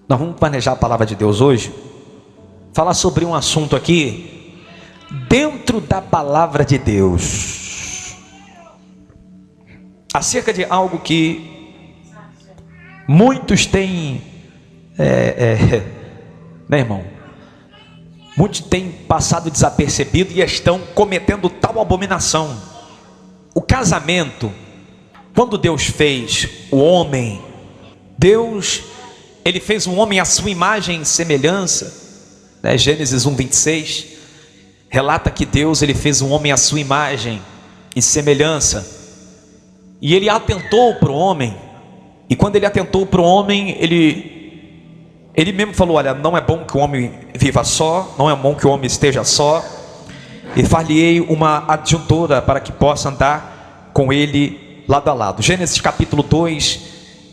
Nós vamos planejar a palavra de Deus hoje, falar sobre um assunto aqui, dentro da palavra de Deus, acerca de algo que muitos têm, né, irmão? Muitos têm passado desapercebido e estão cometendo tal abominação. O casamento, quando Deus fez o homem, Ele fez um homem à sua imagem e semelhança, né? Gênesis 1:26 relata que Deus ele fez um homem à sua imagem e semelhança, e Ele atentou para o homem, e quando Ele atentou para o homem, Ele mesmo falou: olha, não é bom que o homem viva só, não é bom que o homem esteja só, e far-lhe-ei uma adjuntora para que possa andar com ele lado a lado. Gênesis capítulo 2,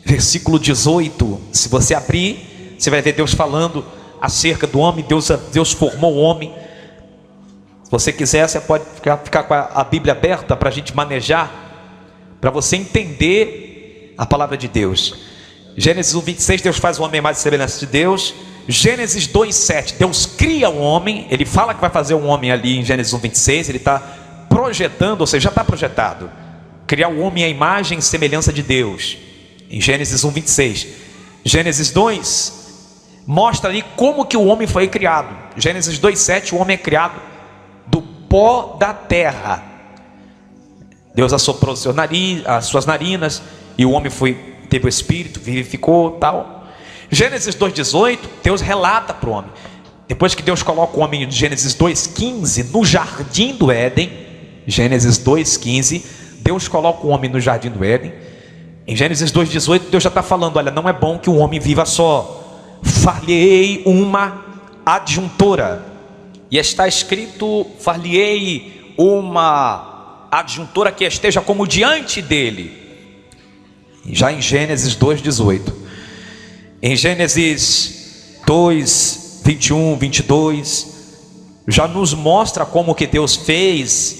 versículo 18, se você abrir, você vai ver Deus falando acerca do homem. Deus formou o homem. Se você quiser, você pode ficar com a Bíblia aberta para a gente manejar, para você entender a palavra de Deus. Gênesis 1:26, Deus faz o homem mais semelhança de Deus. Gênesis 2:7, Deus cria o homem. Ele fala que vai fazer um homem ali em Gênesis 1:26. Ele está projetando, ou seja, já está projetado, criar o homem à imagem e semelhança de Deus, em Gênesis 1:26. Gênesis 2 mostra ali como que o homem foi criado. Gênesis 2:7, o homem é criado do pó da terra. Deus assoprou as suas narinas, e o homem teve o espírito, vivificou, tal. Gênesis 2:18, Deus relata para o homem, depois que Deus coloca o homem em Gênesis 2:15 no jardim do Éden. Gênesis 2:15, Deus coloca o homem no jardim do Éden. Em Gênesis 2:18, Deus já está falando: olha, não é bom que o homem viva só, far-lhe-ei uma adjuntora. E está escrito: far-lhe-ei uma adjuntora que esteja como diante dele. Já em Gênesis 2:18. Em Gênesis 2:21, 22, já nos mostra como que Deus fez,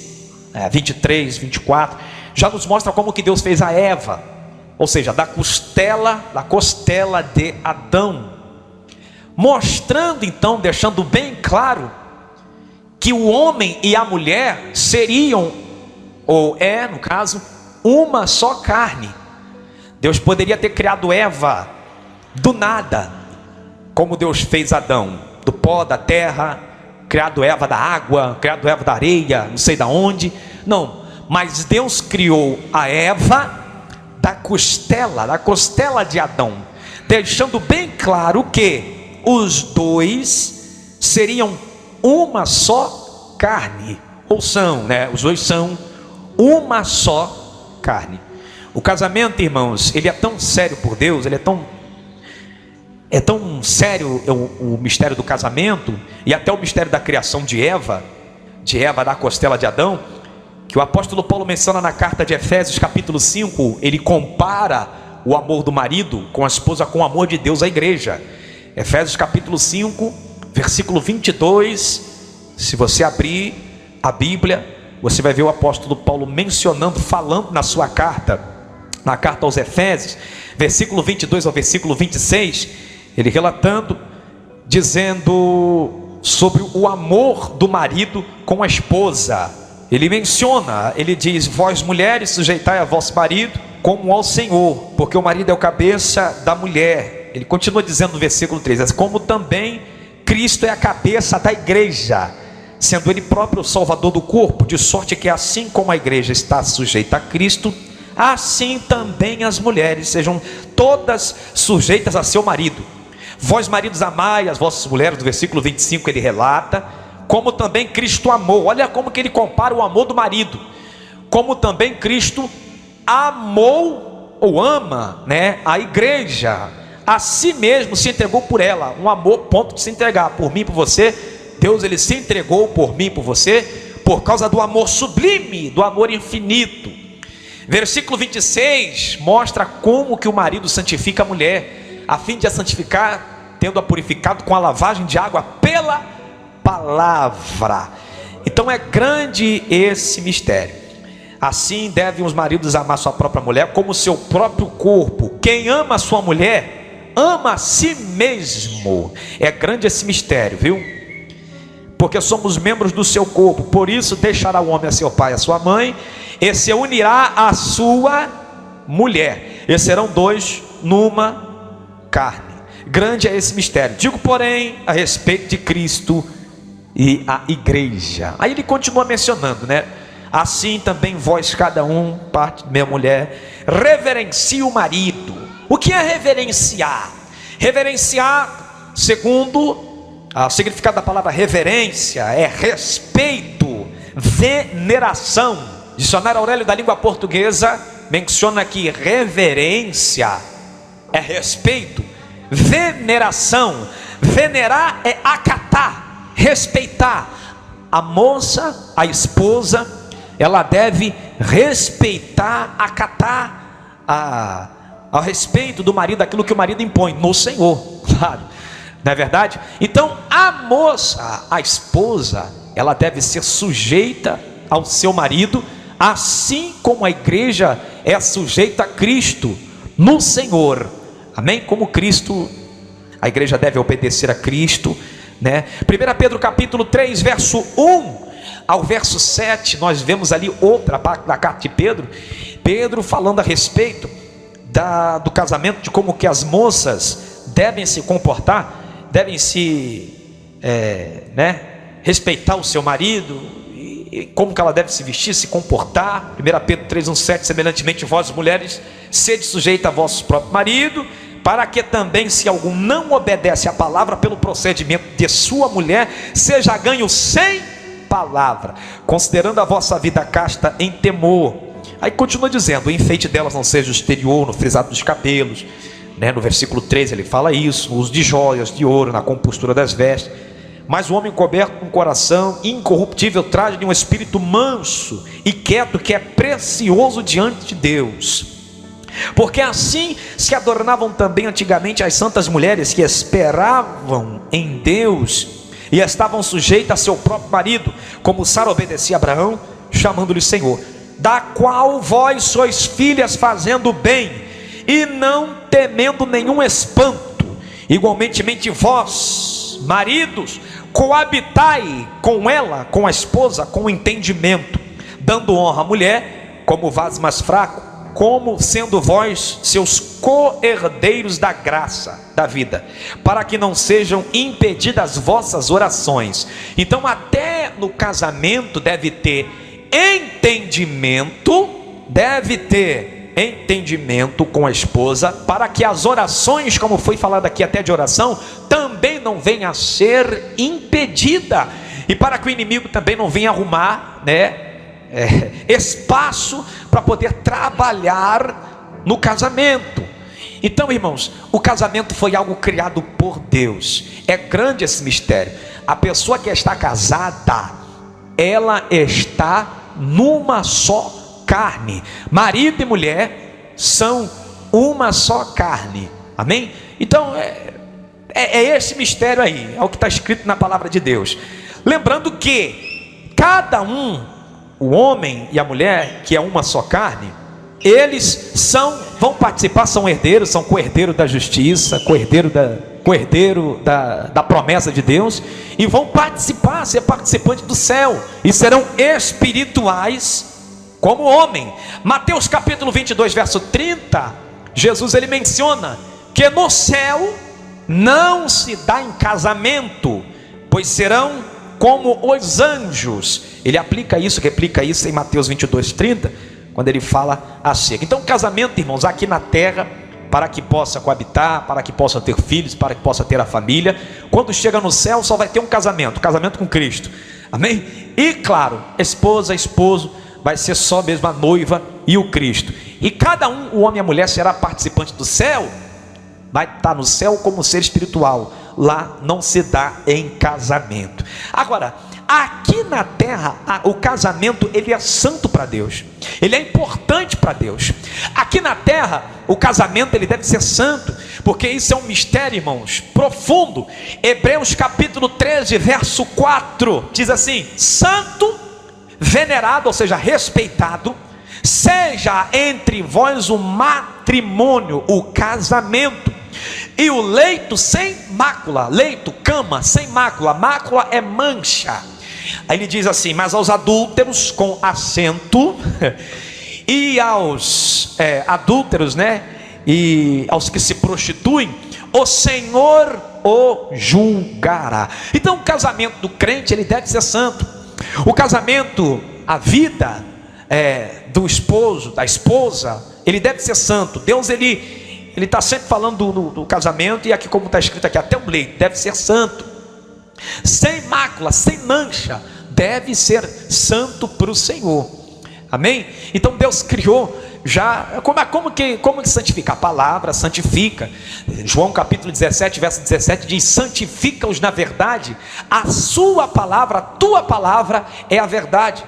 23, 24, já nos mostra como que Deus fez a Eva, ou seja, da costela de Adão, mostrando então, deixando bem claro, que o homem e a mulher seriam, no caso, uma só carne. Deus poderia ter criado Eva do nada, como Deus fez Adão, do pó da terra, criado Eva da água, criado Eva da areia, não sei da onde. Não, mas Deus criou a Eva da costela de Adão, deixando bem claro que os dois seriam uma só carne, ou são, né? Os dois são uma só carne. O casamento, irmãos, ele é tão sério por Deus, ele é tão sério o mistério do casamento, e até o mistério da criação de Eva da costela de Adão, que o apóstolo Paulo menciona na carta de Efésios capítulo 5, ele compara o amor do marido com a esposa com o amor de Deus à igreja. Efésios capítulo 5, versículo 22, se você abrir a Bíblia, você vai ver o apóstolo Paulo mencionando, falando na sua carta, na carta aos Efésios, versículo 22 ao versículo 26, ele relatando, dizendo sobre o amor do marido com a esposa. Ele menciona, ele diz: vós mulheres, sujeitai a vosso marido como ao Senhor, porque o marido é o cabeça da mulher. Ele continua dizendo no versículo 3, como também Cristo é a cabeça da igreja, sendo ele próprio o salvador do corpo, de sorte que assim como a igreja está sujeita a Cristo, assim também as mulheres sejam todas sujeitas a seu marido. Vós maridos amai as vossas mulheres. No versículo 25 ele relata como também Cristo amou. Olha como que ele compara o amor do marido, como também Cristo amou ou ama, né, a igreja, a si mesmo se entregou por ela. Um amor ponto de se entregar por mim e por você. Deus ele se entregou por mim e por você por causa do amor sublime, do amor infinito. Versículo 26 mostra como que o marido santifica a mulher, a fim de a santificar, tendo-a purificado com a lavagem de água pela palavra. Então é grande esse mistério. Assim devem os maridos amar sua própria mulher como o seu próprio corpo. Quem ama a sua mulher, ama a si mesmo. É grande esse mistério, viu? Porque somos membros do seu corpo. Por isso deixará o homem a seu pai e a sua mãe, e se unirá à sua mulher, e serão dois numa carne. Grande é esse mistério. Digo, porém, a respeito de Cristo e a igreja. Aí ele continua mencionando, né? Assim também vós, cada um, parte de minha mulher, reverencie o marido. O que é reverenciar? Reverenciar, segundo o significado da palavra reverência, é respeito, veneração. Dicionário Aurélio da língua portuguesa menciona que reverência é respeito, veneração. Venerar é acatar, respeitar. A moça, a esposa, ela deve respeitar, acatar ao respeito do marido, aquilo que o marido impõe no Senhor, claro, não é verdade? Então a moça, a esposa, ela deve ser sujeita ao seu marido, assim como a igreja é sujeita a Cristo no Senhor, amém? Como Cristo, a igreja deve obedecer a Cristo, né? 1 Pedro capítulo 3, verso 1 ao verso 7, nós vemos ali outra parte da carta de Pedro, Pedro falando a respeito do casamento, de como que as moças devem se comportar, devem se respeitar o seu marido, e como que ela deve se vestir, se comportar. 1 Pedro 3, 1, 7, semelhantemente vós mulheres, sede sujeita a vosso próprio marido, para que também, se algum não obedece à palavra, pelo procedimento de sua mulher, seja ganho sem palavra, considerando a vossa vida casta em temor. Aí continua dizendo: o enfeite delas não seja o exterior, no frisado dos cabelos, né? No versículo 13 ele fala isso, o uso de joias, de ouro, na compostura das vestes, mas o homem coberto com coração incorruptível, traje de um espírito manso e quieto, que é precioso diante de Deus. Porque assim se adornavam também antigamente as santas mulheres que esperavam em Deus e estavam sujeitas a seu próprio marido, como Sara obedecia a Abraão, chamando-lhe Senhor, da qual vós sois filhas, fazendo bem e não temendo nenhum espanto. Igualmente vós, maridos, coabitai com ela, com a esposa, com entendimento, dando honra à mulher como vaso mais fraco, como sendo vós seus co-herdeiros da graça da vida, para que não sejam impedidas vossas orações. Então até no casamento deve ter entendimento com a esposa, para que as orações, como foi falado aqui até de oração, também não venha a ser impedida, e para que o inimigo também não venha arrumar, espaço para poder trabalhar no casamento. Então, irmãos, o casamento foi algo criado por Deus. É grande esse mistério. A pessoa que está casada, ela está numa só carne. Marido e mulher são uma só carne. Amém? Então é esse mistério aí, é o que está escrito na palavra de Deus. Lembrando que cada um, o homem e a mulher, que é uma só carne, eles vão participar, são herdeiros, são co-herdeiros da justiça, co-herdeiro da promessa de Deus, e vão participar, ser participantes do céu, e serão espirituais como homem. Mateus capítulo 22, verso 30, Jesus ele menciona que no céu não se dá em casamento, pois serão como os anjos. Ele replica isso em Mateus 22, 30, quando ele fala acerca. Então casamento, irmãos, aqui na terra, para que possa coabitar, para que possa ter filhos, para que possa ter a família. Quando chega no céu só vai ter um casamento com Cristo, amém? E claro, esposa, esposo, vai ser só mesmo a noiva e o Cristo. E cada um, o homem e a mulher, será participante do céu, vai estar no céu como ser espiritual. Lá não se dá em casamento. Agora, aqui na terra, o casamento ele é santo para Deus, ele é importante para Deus. Aqui na terra, o casamento ele deve ser santo, porque isso é um mistério, irmãos, profundo. Hebreus capítulo 13, verso 4, diz assim: santo, venerado, ou seja, respeitado, seja entre vós o matrimônio, o casamento, e o leito sem mácula. Leito, cama, sem mácula. Mácula é mancha. Aí ele diz assim: mas aos adúlteros com assento e aos adúlteros, né, e aos que se prostituem, o Senhor o julgará. Então o casamento do crente, ele deve ser santo. O casamento, a vida do esposo, da esposa, ele deve ser santo. Deus, ele está sempre falando do casamento, e aqui, como está escrito aqui, até o leito deve ser santo, sem mácula, sem mancha, deve ser santo para o Senhor. Amém? Então Deus criou já, como que santifica? A palavra santifica. João capítulo 17, verso 17 diz: santifica-os na verdade, a sua palavra, a tua palavra é a verdade.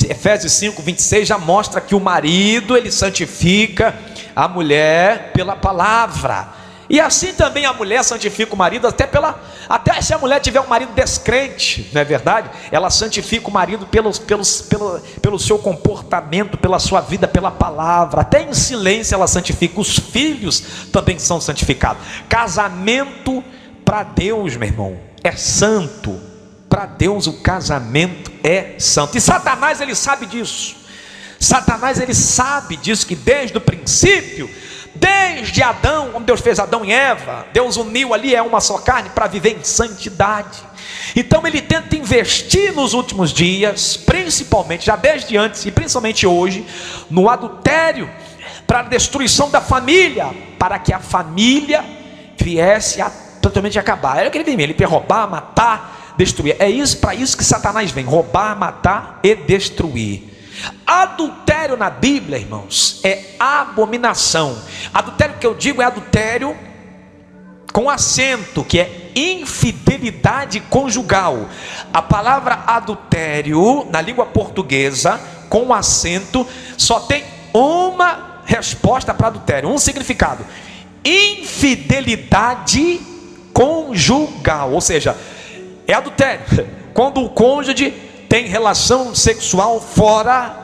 Efésios 5, 26 já mostra que o marido, ele santifica a mulher pela palavra. E assim também a mulher santifica o marido, até se a mulher tiver um marido descrente, não é verdade? Ela santifica o marido pelo seu comportamento, pela sua vida, pela palavra. Até em silêncio ela santifica. Os filhos também são santificados. Casamento para Deus, meu irmão, é santo. Para Deus o casamento é santo. E Satanás, ele sabe disso. Satanás, ele sabe disso, que desde o princípio, desde Adão, quando Deus fez Adão e Eva, Deus uniu ali, uma só carne, para viver em santidade. Então ele tenta investir nos últimos dias, principalmente, já desde antes e principalmente hoje, no adultério, para a destruição da família, para que a família viesse a totalmente acabar. Era o que ele vem, ele quer roubar, matar, destruir. É isso, para isso que Satanás vem: roubar, matar e destruir. Adultério na Bíblia, irmãos, é abominação. Adultério que eu digo é adultério com acento, que é infidelidade conjugal. A palavra adultério na língua portuguesa com acento só tem uma resposta para adultério, um significado: infidelidade conjugal. Ou seja, é adultério quando o cônjuge tem relação sexual fora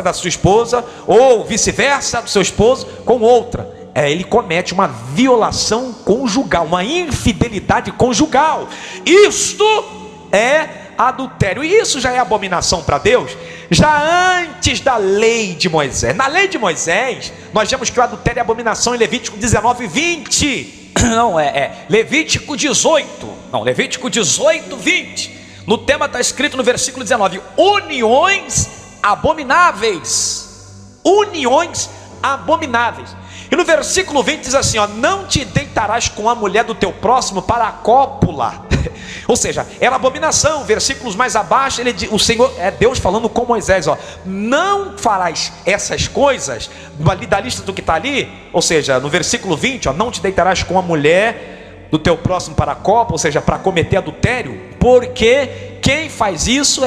da sua esposa, ou vice-versa, do seu esposo com outra. Ele comete uma violação conjugal, uma infidelidade conjugal. Isto é adultério. E isso já é abominação para Deus, já antes da lei de Moisés. Na lei de Moisés, nós vemos que o adultério é abominação em Levítico 19, 20. Não, Levítico 18. Não, Levítico 18, 20. No tema está escrito no versículo 19: uniões abomináveis. Uniões abomináveis. E no versículo 20 diz assim: não te deitarás com a mulher do teu próximo para a cópula. Ou seja, era abominação. Versículos mais abaixo, o Senhor, Deus falando com Moisés: não farás essas coisas, da lista do que está ali. Ou seja, no versículo 20, não te deitarás com a mulher do teu próximo para a copa, ou seja, para cometer adultério, porque quem faz isso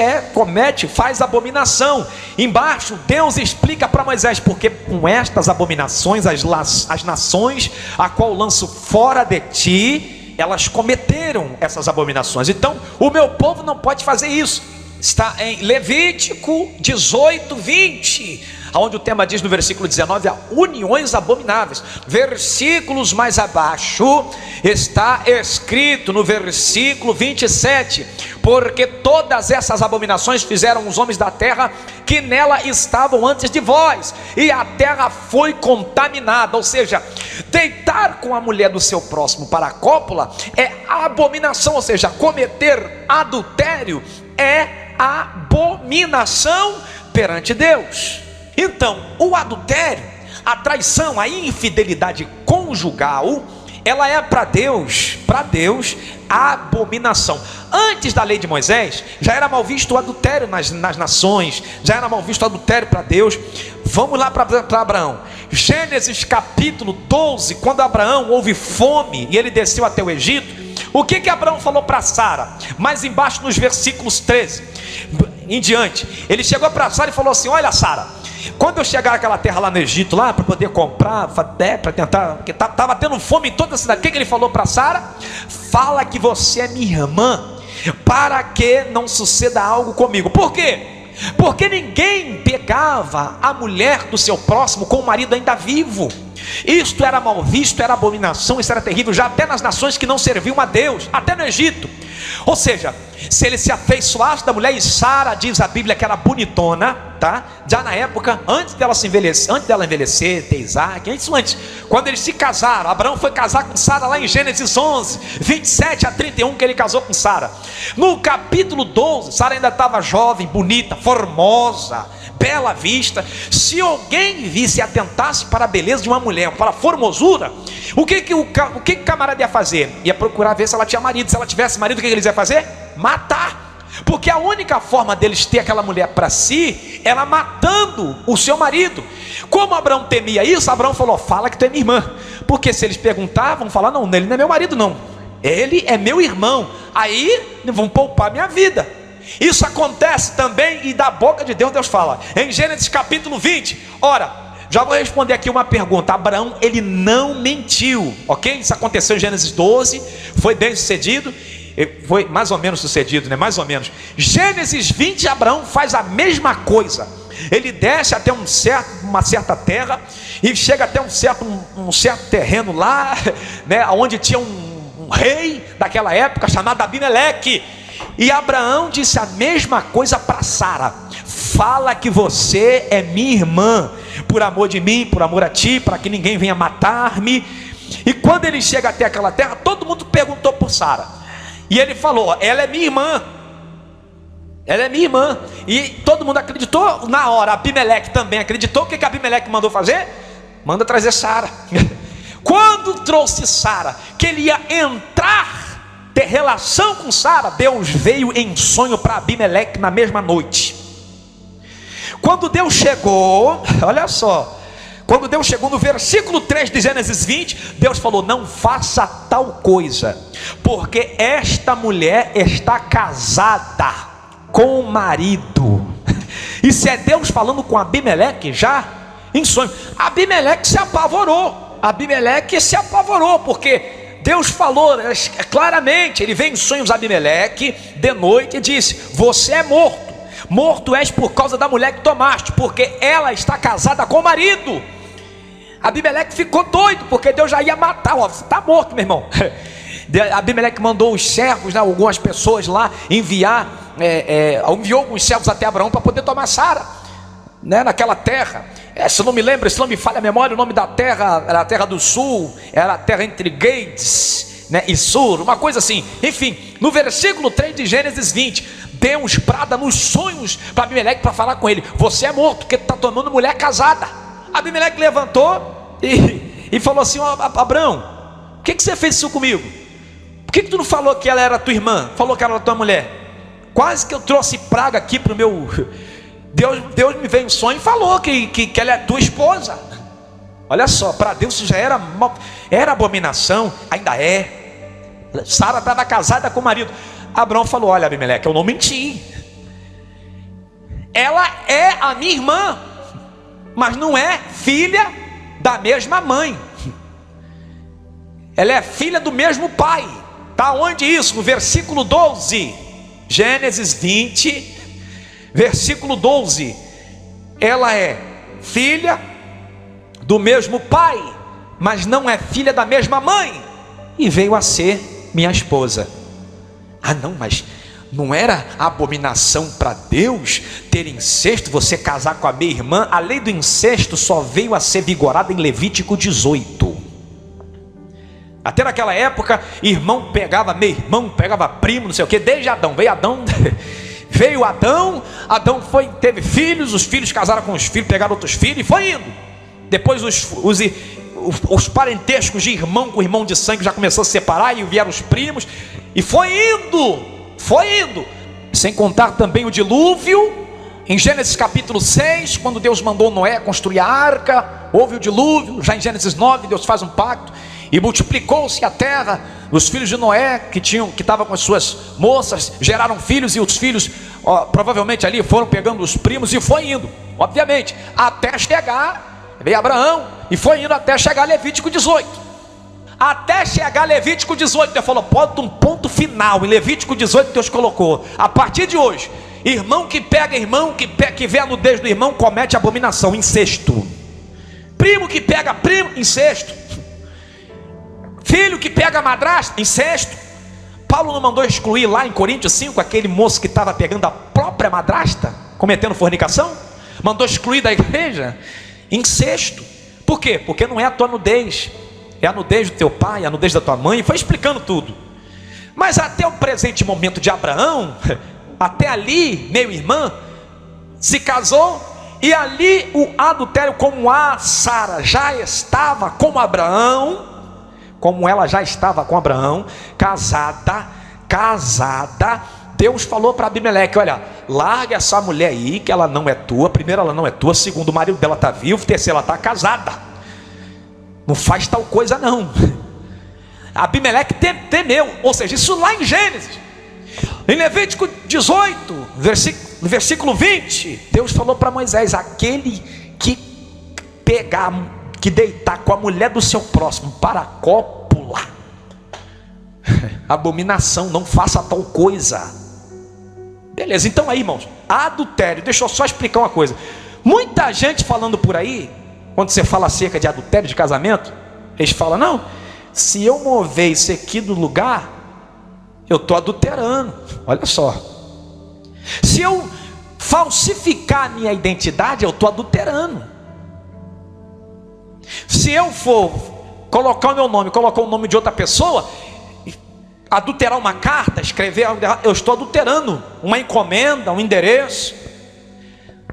faz abominação. Embaixo Deus explica para Moisés: porque com estas abominações as nações a qual lanço fora de ti, elas cometeram essas abominações. Então o meu povo não pode fazer isso. Está em Levítico 18, 20, onde o tema diz no versículo 19: uniões abomináveis. Versículos mais abaixo está escrito no versículo 27: porque todas essas abominações fizeram os homens da terra que nela estavam antes de vós, e a terra foi contaminada. Ou seja, deitar com a mulher do seu próximo para a cópula é abominação. Ou seja, cometer adultério é abominação perante Deus. Então, o adultério, a traição, a infidelidade conjugal, ela é para Deus abominação. Antes da lei de Moisés, já era mal visto o adultério nas nações, já era mal visto o adultério para Deus. Vamos lá para Abraão. Gênesis capítulo 12, quando Abraão houve fome e ele desceu até o Egito, o que Abraão falou para Sara? Mais embaixo nos versículos 13 em diante, ele chegou para Sara e falou assim: olha, Sara, quando eu chegar naquela terra lá no Egito, lá para poder comprar, para tentar, porque estava tendo fome em toda a cidade, o que ele falou para Sara? Fala que você é minha irmã, para que não suceda algo comigo. Por quê? Porque ninguém pegava a mulher do seu próximo com o marido ainda vivo. Isto era mal visto, era abominação, isso era terrível, já até nas nações que não serviam a Deus, até no Egito. Ou seja, se ele se afeiçoasse da mulher, e Sara diz a Bíblia que era bonitona, tá? Já na época, antes dela envelhecer, ter Isaac, antes, quando eles se casaram, Abraão foi casar com Sara lá em Gênesis 11, 27 a 31, que ele casou com Sara. No capítulo 12, Sara ainda estava jovem, bonita, formosa, bela vista. Se alguém visse e atentasse para a beleza de uma mulher, para a formosura, o que o camarada ia fazer? Ia procurar ver se ela tinha marido. Se ela tivesse marido, o que eles iam fazer? Matar. Porque a única forma deles ter aquela mulher para si era matando o seu marido. Como Abraão temia isso, Abraão falou: fala que tu é minha irmã. Porque se eles perguntavam, vão falar: não, ele não é meu marido não, ele é meu irmão. Aí vão poupar minha vida. Isso acontece também, e da boca de Deus, Deus fala em Gênesis capítulo 20. Ora, já vou responder aqui uma pergunta. Abraão, ele não mentiu, ok? Isso aconteceu em Gênesis 12, foi bem sucedido. Foi mais ou menos sucedido, né? Mais ou menos. Gênesis 20, Abraão faz a mesma coisa. Ele desce até uma certa terra, e chega até um certo terreno lá, né? Onde tinha um rei daquela época chamado Abimeleque. E Abraão disse a mesma coisa para Sara: fala que você é minha irmã, por amor de mim, por amor a ti, para que ninguém venha matar-me. E quando ele chega até aquela terra, todo mundo perguntou por Sara, e ele falou: ela é minha irmã, ela é minha irmã. E todo mundo acreditou na hora. Abimeleque também acreditou. O que Abimeleque mandou fazer? Manda trazer Sara. Quando trouxe Sara, que ele ia entrar, ter relação com Sara, Deus veio em sonho para Abimeleque na mesma noite. Quando Deus chegou, olha só, quando Deus chegou no versículo 3 de Gênesis 20, Deus falou: não faça tal coisa, porque esta mulher está casada com o marido. Isso é Deus falando com Abimeleque já em sonho. Abimeleque se apavorou, porque Deus falou claramente. Ele vem em sonhos a Abimeleque de noite e disse: você é morto és por causa da mulher que tomaste, porque ela está casada com o marido. Abimeleque ficou doido, porque Deus já ia matar. Está morto, meu irmão. Abimeleque mandou os servos, né, algumas pessoas lá, enviou alguns servos até Abraão para poder tomar Sara, né, naquela terra. Se não me falha a memória, o nome da terra era a terra do sul, era a terra entre Gades, né, e Sur, uma coisa assim. Enfim, no versículo 3 de Gênesis 20, Deus brada nos sonhos para Abimeleque, para falar com ele: você é morto, porque tu está tomando mulher casada. Abimeleque levantou e falou assim: Abraão, por que você fez isso comigo? Por que tu não falou que ela era tua irmã? Falou que ela era tua mulher? Quase que eu trouxe praga aqui para o meu... Deus me veio em sonho e falou que ela é tua esposa. Olha só, para Deus isso já era abominação, ainda é. Sara estava casada com o marido. Abraão falou: olha, Abimeleque, eu não menti. Ela é a minha irmã, mas não é filha da mesma mãe. Ela é filha do mesmo pai. Está onde isso? No versículo 12, Gênesis 20, versículo 12. Ela é filha do mesmo pai, mas não é filha da mesma mãe, e veio a ser minha esposa. Ah não, mas não era abominação para Deus ter incesto, você casar com a minha irmã? A lei do incesto só veio a ser vigorada em Levítico 18. Até naquela época, irmão pegava primo, não sei o que. Desde Adão, veio Adão, teve filhos, os filhos casaram com os filhos, pegaram outros filhos e foi indo. Depois os parentescos de irmão com irmão de sangue já começou a se separar, e vieram os primos, e foi indo, sem contar também o dilúvio. Em Gênesis capítulo 6, quando Deus mandou Noé construir a arca, houve o dilúvio. Já em Gênesis 9, Deus faz um pacto e multiplicou-se a terra. Os filhos de Noé que estavam com as suas moças geraram filhos, e os filhos provavelmente ali foram pegando os primos e foi indo, obviamente, até chegar, veio Abraão e foi indo até chegar a Levítico 18. Até chegar a Levítico 18, Deus falou: bota um ponto final em Levítico 18. Deus colocou: a partir de hoje, irmão que pega irmão, que vê a nudez do irmão, comete abominação, incesto. Primo que pega primo, incesto. Filho que pega madrasta, incesto. Paulo não mandou excluir lá em Coríntios 5 aquele moço que estava pegando a própria madrasta, cometendo fornicação? Mandou excluir da igreja? Incesto. Por quê? Porque não é a tua nudez, é a nudez do teu pai, a nudez da tua mãe. E foi explicando tudo. Mas até o presente momento de Abraão, até ali, meu irmão, se casou, e ali o adultério, como a Sara já estava com Abraão, como ela já estava com Abraão, casada, Deus falou para Abimeleque: olha, larga essa mulher aí, que ela não é tua. Primeiro, ela não é tua. Segundo, o marido dela está vivo. Terceiro, ela está casada. Não faz tal coisa não. Abimeleque temeu. Ou seja, isso lá em Gênesis. Em Levítico 18, versículo 20, Deus falou para Moisés: aquele que pegar, que deitar com a mulher do seu próximo para cópula, abominação, não faça tal coisa. Beleza, então aí, irmãos, adultério. Deixa eu só explicar uma coisa. Muita gente falando por aí, quando você fala acerca de adultério, de casamento, eles falam: não, se eu mover isso aqui do lugar, eu estou adulterando. Olha só, se eu falsificar a minha identidade, eu estou adulterando. Se eu for colocar o meu nome, colocar o nome de outra pessoa, adulterar uma carta, escrever, eu estou adulterando uma encomenda, um endereço.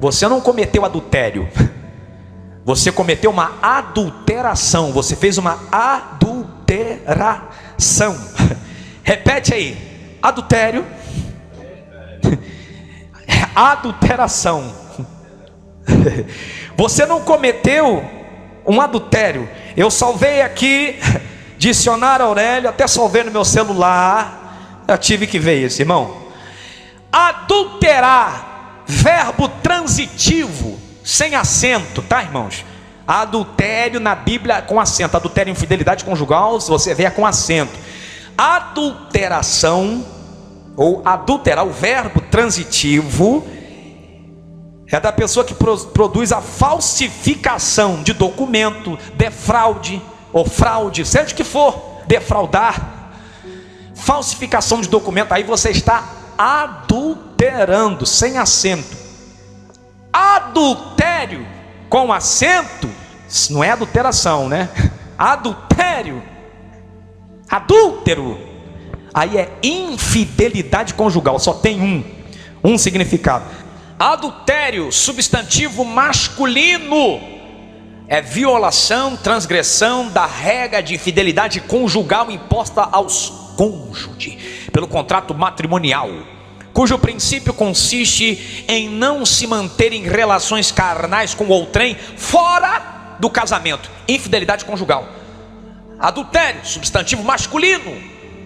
Você não cometeu adultério, você cometeu uma adulteração. Você fez uma adulteração. Repete aí: adultério, adulteração. Você não cometeu um adultério. Eu salvei aqui Dicionário Aurélio, até salvei no meu celular. Eu tive que ver isso, irmão. Adulterar, verbo transitivo, sem acento, tá, irmãos? Adultério na Bíblia com acento. Adultério, infidelidade conjugal, se você vê, é com acento. Adulteração, ou adulterar, o verbo transitivo, é da pessoa que produz a falsificação de documento, defraude, ou fraude, seja o que for, defraudar, falsificação de documento. Aí você está adulterando, sem acento. Adultério com acento, não é adulteração, né? Adultério, adúltero, aí é infidelidade conjugal. Só tem um significado. Adultério, substantivo masculino, é violação, transgressão da regra de infidelidade conjugal imposta aos cônjuges pelo contrato matrimonial, cujo princípio consiste em não se manter em relações carnais com outrem fora do casamento. Infidelidade conjugal. Adultério, substantivo masculino.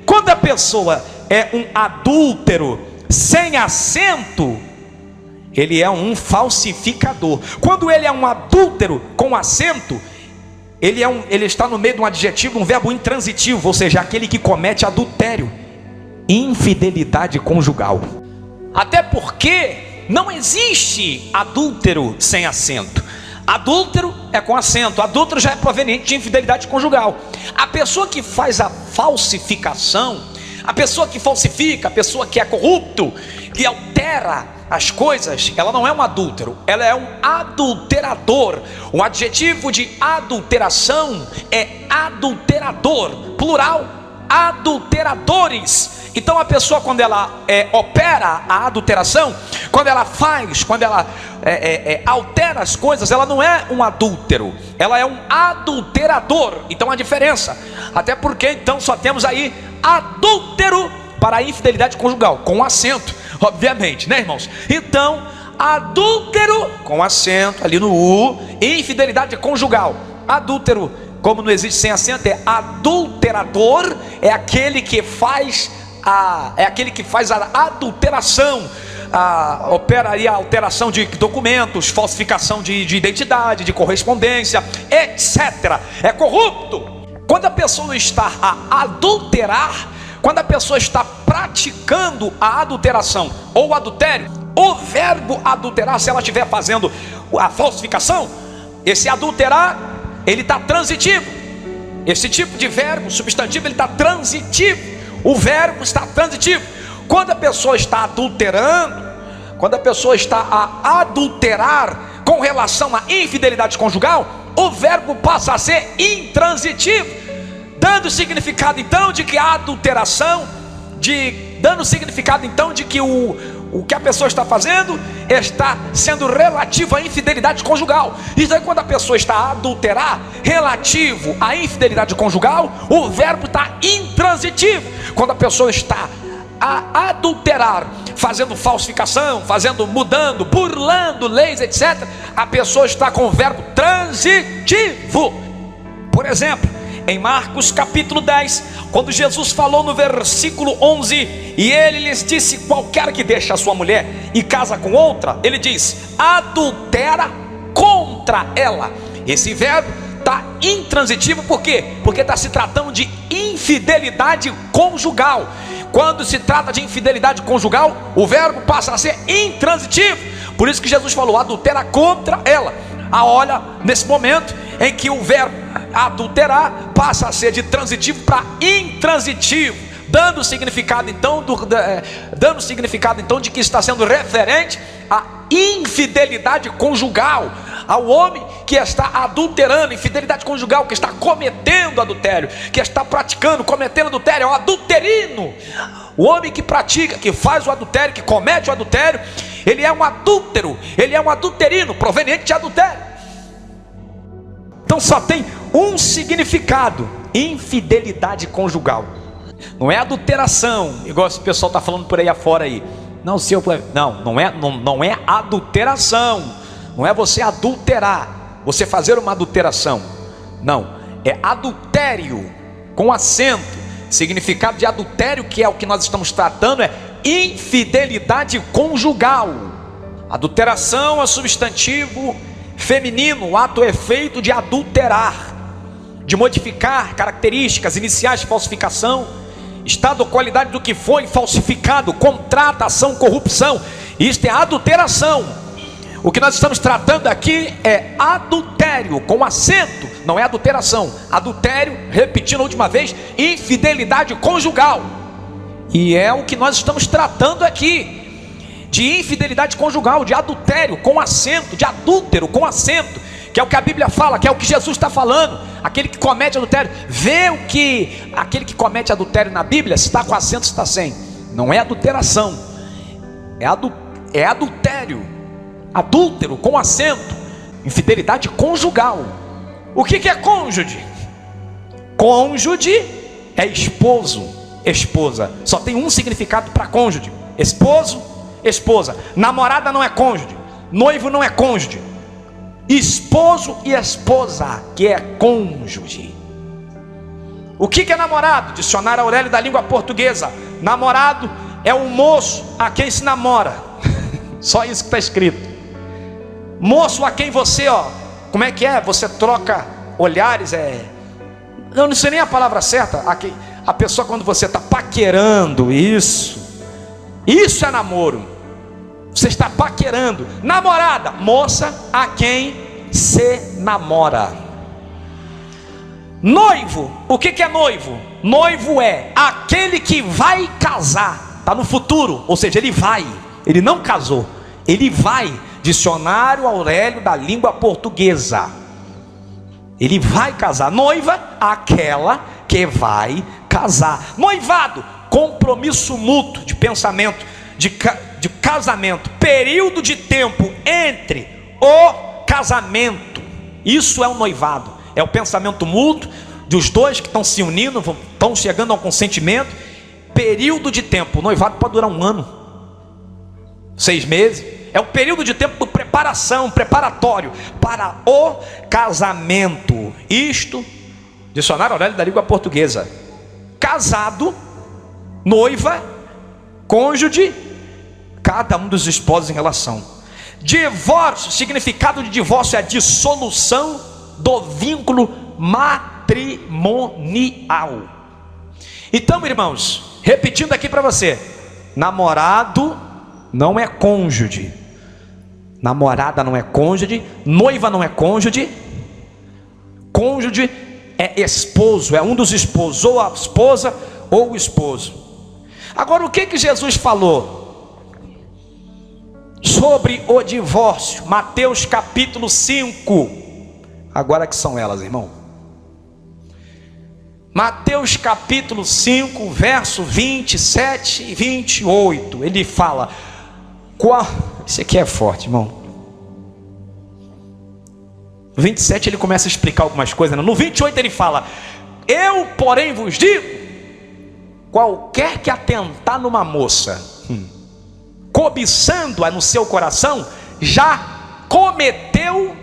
Quando a pessoa é um adúltero sem acento, ele é um falsificador. Quando ele é um adúltero com acento, ele está no meio de um adjetivo, um verbo intransitivo, ou seja, aquele que comete adultério, infidelidade conjugal. Até porque não existe adúltero sem acento. Adúltero é com acento. Adúltero já é proveniente de infidelidade conjugal. A pessoa que faz a falsificação, a pessoa que falsifica, a pessoa que é corrupto, que altera as coisas, ela não é um adúltero, ela é um adulterador. O adjetivo de adulteração é adulterador, plural, adulteradores. Então a pessoa, quando ela opera a adulteração, quando ela altera as coisas, ela não é um adúltero, ela é um adulterador. Então a diferença, até porque então só temos aí adúltero para a infidelidade conjugal, com acento, obviamente, né, irmãos? Então, adúltero com acento ali no U, infidelidade conjugal. Adúltero, como não existe sem acento, é adulterador, é aquele que faz a adulteração, opera aí a alteração de documentos, falsificação de identidade, de correspondência, etc. É corrupto. Quando a pessoa está a adulterar, quando a pessoa está praticando a adulteração ou o adultério, o verbo adulterar, se ela estiver fazendo a falsificação, esse adulterar ele está transitivo. Esse tipo de verbo, substantivo, ele está transitivo. O verbo está transitivo. Quando a pessoa está adulterando, quando a pessoa está a adulterar com relação à infidelidade conjugal, o verbo passa a ser intransitivo, dando significado então de que a adulteração, dando significado então de que o que a pessoa está fazendo está sendo relativo à infidelidade conjugal. Isso aí, quando a pessoa está a adulterar relativo à infidelidade conjugal, o verbo está intransitivo. Quando a pessoa está a adulterar, fazendo falsificação, mudando, burlando leis, etc., a pessoa está com o verbo transitivo. Por exemplo, em Marcos capítulo 10, quando Jesus falou no versículo 11, e ele lhes disse: qualquer que deixa a sua mulher e casa com outra, ele diz, adultera contra ela. Esse verbo está intransitivo, por quê? Porque está se tratando de infidelidade conjugal. Quando se trata de infidelidade conjugal, o verbo passa a ser intransitivo. Por isso que Jesus falou, adultera contra ela. Olha, nesse momento em que o verbo adulterar passa a ser de transitivo para intransitivo, dando significado então de que está sendo referente à infidelidade conjugal, ao homem que está adulterando, infidelidade conjugal, que está cometendo adultério, que está cometendo adultério, é o adulterino. O homem que pratica, que faz o adultério, que comete o adultério, ele é um adúltero, ele é um adulterino, proveniente de adultério. Então só tem um significado: infidelidade conjugal. Não é adulteração, igual esse pessoal está falando por aí afora aí. Não é adulteração. Não é você adulterar, você fazer uma adulteração. Não, é adultério com acento. Significado de adultério, que é o que nós estamos tratando, é infidelidade conjugal. Adulteração é substantivo feminino, o ato é feito de adulterar, de modificar características iniciais de falsificação, estado ou qualidade do que foi falsificado, contratação, corrupção. Isto é adulteração. O que nós estamos tratando aqui é adultério com acento, não é adulteração. Adultério, repetindo a última vez, infidelidade conjugal. E é o que nós estamos tratando aqui, de infidelidade conjugal, de adultério com acento, de adúltero com acento, que é o que a Bíblia fala, que é o que Jesus está falando. Aquele que comete adultério, vê o que aquele que comete adultério na Bíblia, se está com acento, se está sem. Não é adulteração, é adultério, adúltero com acento, infidelidade conjugal. O que é cônjuge? Cônjuge é esposo, esposa. Só tem um significado para cônjuge: esposo, esposa. Namorada não é cônjuge, noivo não é cônjuge. Esposo e esposa, que é cônjuge. O que é namorado? Dicionário Aurélio da língua portuguesa: namorado é um moço a quem se namora. Só isso que está escrito. Moço a quem você, como é que é? Você troca olhares, eu não sei nem a palavra certa. A pessoa, quando você está paquerando, isso é namoro. Você está paquerando. Namorada, moça a quem se namora. Noivo, o que é noivo? Noivo é aquele que vai casar, está no futuro, ou seja, ele não casou, ele vai. Dicionário Aurélio da língua portuguesa. Ele vai casar. Noiva, aquela que vai casar. Noivado, compromisso mútuo de pensamento, de casamento, período de tempo entre o casamento. Isso é um noivado, é o pensamento mútuo dos dois que estão se unindo, estão chegando a um consentimento. Período de tempo, o noivado pode durar 1 ano, 6 meses. É o período de tempo de preparação, preparatório para o casamento. Isto, dicionário Aurélio da língua portuguesa. Casado, noiva, cônjuge, cada um dos esposos em relação. Divórcio, significado de divórcio é a dissolução do vínculo matrimonial. Então, irmãos, repetindo aqui para você: namorado não é cônjuge, namorada não é cônjuge, noiva não é cônjuge, cônjuge é esposo, é um dos esposos, ou a esposa ou o esposo. Agora, o que Jesus falou sobre o divórcio? Mateus capítulo 5. Agora que são elas, irmão. Mateus capítulo 5, verso 27 e 28. Ele fala, isso aqui é forte, irmão. No 27 ele começa a explicar algumas coisas, né? No 28 ele fala: eu porém vos digo, qualquer que atentar numa moça, cobiçando-a no seu coração, já cometeu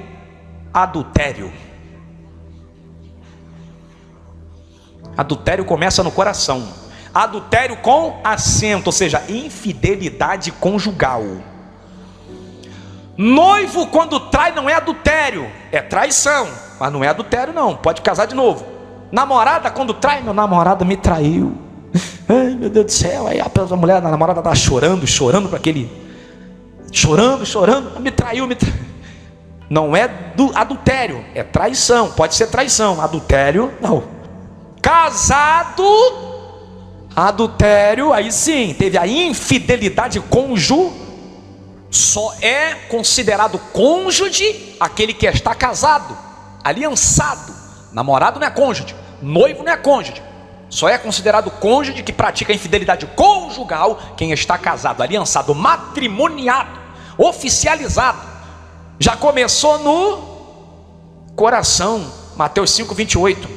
adultério. Adultério começa no coração. Adultério com acento, ou seja, infidelidade conjugal. Noivo quando trai não é adultério, é traição, mas não é adultério não, pode casar de novo. Namorada quando trai, meu namorado me traiu, ai meu Deus do céu, aí a mulher, a namorada está chorando para aquele, chorando, me traiu. Não é adultério, é traição, pode ser traição, adultério não. Casado, adultério, aí sim, teve a infidelidade conjugal. Só é considerado cônjuge aquele que está casado, aliançado. Namorado não é cônjuge, noivo não é cônjuge. Só é considerado cônjuge que pratica a infidelidade conjugal quem está casado, aliançado, matrimoniado, oficializado. Já começou no coração. Mateus 5, 28.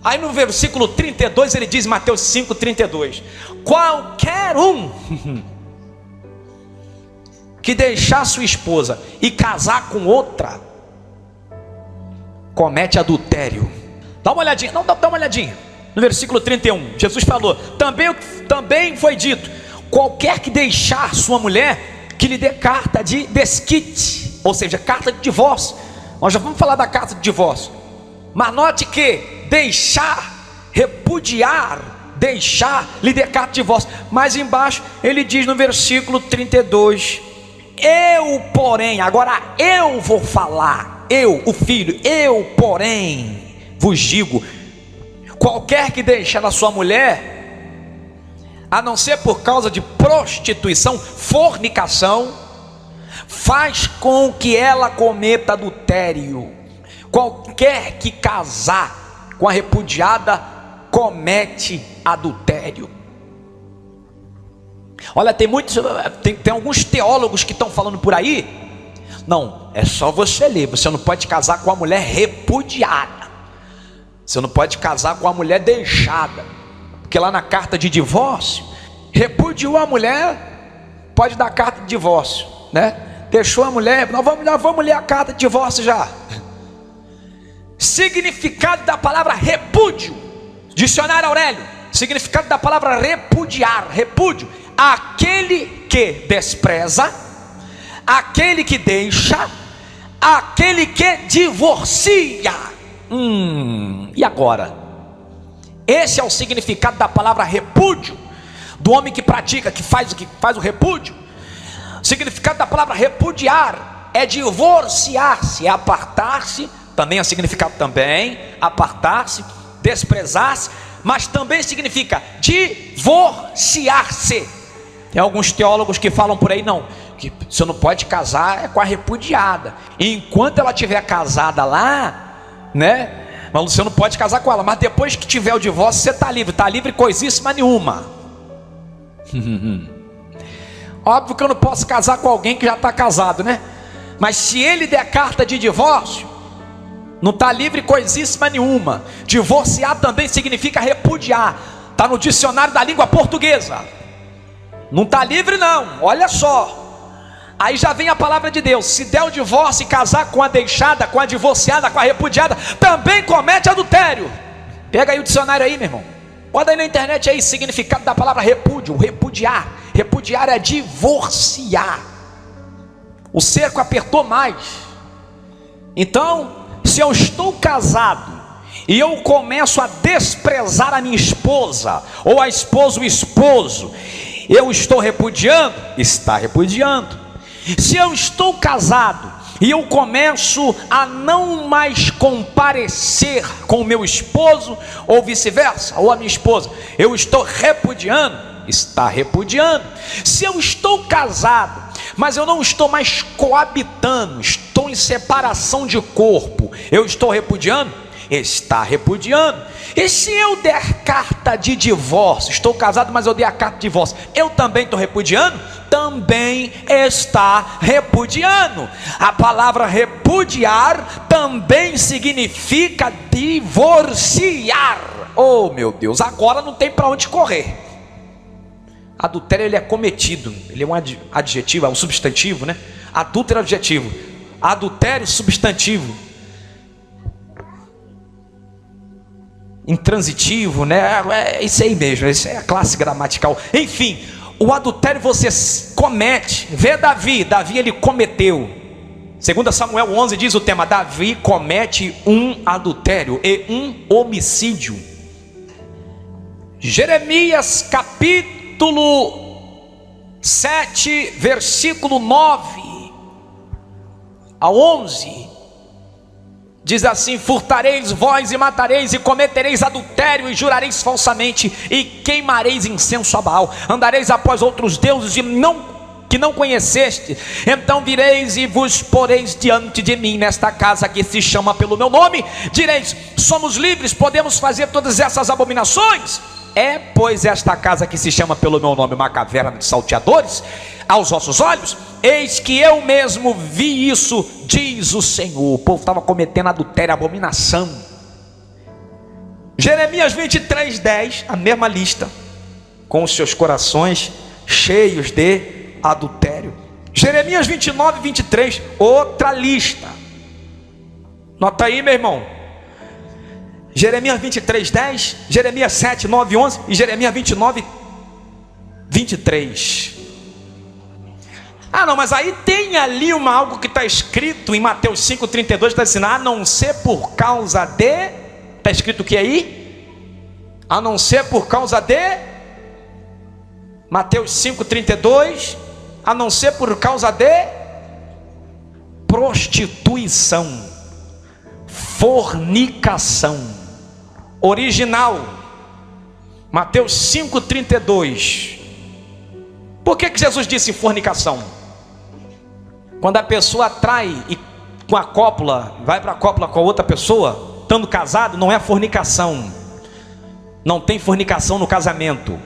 Aí no versículo 32 ele diz, Mateus 5, 32: qualquer um que deixar sua esposa e casar com outra, comete adultério. Dá uma olhadinha, dá uma olhadinha. No versículo 31, Jesus falou, também foi dito, qualquer que deixar sua mulher, que lhe dê carta de desquite, ou seja, carta de divórcio. Nós já vamos falar da carta de divórcio. Mas note que deixar, repudiar, lhe dê carta de divórcio. Mais embaixo ele diz no versículo 32, eu porém, agora eu vou falar, eu, o filho, eu porém vos digo, qualquer que deixar a sua mulher, a não ser por causa de prostituição, fornicação, faz com que ela cometa adultério. Qualquer que casar com a repudiada, comete adultério. Olha, tem alguns teólogos que estão falando por aí. Não, é só você ler. Você não pode casar com a mulher repudiada. Você não pode casar com a mulher deixada. Porque lá na carta de divórcio, repudiou a mulher, pode dar carta de divórcio, né? Deixou a mulher, nós vamos ler a carta de divórcio já. Significado da palavra repúdio, dicionário Aurélio. Significado da palavra repudiar, repúdio: aquele que despreza, aquele que deixa, aquele que divorcia. E agora? Esse é o significado da palavra repúdio, do homem que pratica, que faz o repúdio. O significado da palavra repudiar é divorciar-se, é apartar-se. Também é o significado também, apartar-se, desprezar-se, mas também significa divorciar-se. Tem alguns teólogos que falam por aí, não, que você não pode casar é com a repudiada. E enquanto ela estiver casada lá, né? Mas você não pode casar com ela, mas depois que tiver o divórcio, você está livre coisíssima nenhuma. Óbvio que eu não posso casar com alguém que já está casado, né? Mas se ele der carta de divórcio, não está livre coisíssima nenhuma. Divorciar também significa repudiar. Está no dicionário da língua portuguesa. Não está livre não, olha só. Aí já vem a palavra de Deus: se der o divórcio e casar com a deixada, com a divorciada, com a repudiada, também comete adultério. Pega aí o dicionário aí, meu irmão. Bota aí na internet aí, significado da palavra repúdio, repudiar. Repudiar é divorciar. O cerco apertou mais. Então, se eu estou casado e eu começo a desprezar a minha esposa, ou a esposa o esposo, eu estou repudiando? Está repudiando. Se eu estou casado e eu começo a não mais comparecer com o meu esposo, ou vice-versa, ou a minha esposa, eu estou repudiando, está repudiando. Se eu estou casado, mas eu não estou mais coabitando, estou em separação de corpo, eu estou repudiando, está repudiando. E se eu der carta de divórcio, estou casado, mas eu dei a carta de divórcio, eu também estou repudiando? Também está repudiando. A palavra repudiar também significa divorciar. Oh meu Deus, agora não tem para onde correr. Adultério, ele é cometido, ele é um adjetivo, é um substantivo, né? Adúltero é adjetivo, adultério substantivo, intransitivo, né? É isso aí mesmo, isso é a classe gramatical. Enfim, o adultério você comete. Vê Davi ele cometeu. 2 Samuel 11 diz o tema: Davi comete um adultério e um homicídio. Jeremias capítulo 7, versículo 9 a 11, diz assim: furtareis vós e matareis, e cometereis adultério, e jurareis falsamente, e queimareis incenso a Baal, andareis após outros deuses que não conheceste. Então vireis e vos poreis diante de mim nesta casa que se chama pelo meu nome, direis: somos livres, podemos fazer todas essas abominações. É, pois, esta casa que se chama pelo meu nome uma caverna de salteadores aos vossos olhos? Eis que eu mesmo vi isso, diz o Senhor. O povo estava cometendo adultério, abominação. Jeremias 23:10, a mesma lista, com os seus corações cheios de adultério. Jeremias 29:23, outra lista. Nota aí, meu irmão. Jeremias 23:10, Jeremias 7, 9, 11 e Jeremias 29:23. Ah não, mas aí tem ali algo que está escrito em Mateus 5:32, está dizendo: a não ser por causa de, está escrito o que aí? A não ser por causa de, Mateus 5:32, a não ser por causa de prostituição, fornicação. Original, Mateus 5:32. Por que Jesus disse fornicação? Quando a pessoa atrai e com a cópula, vai para a cópula com a outra pessoa, estando casado, não é fornicação. Não tem fornicação no casamento.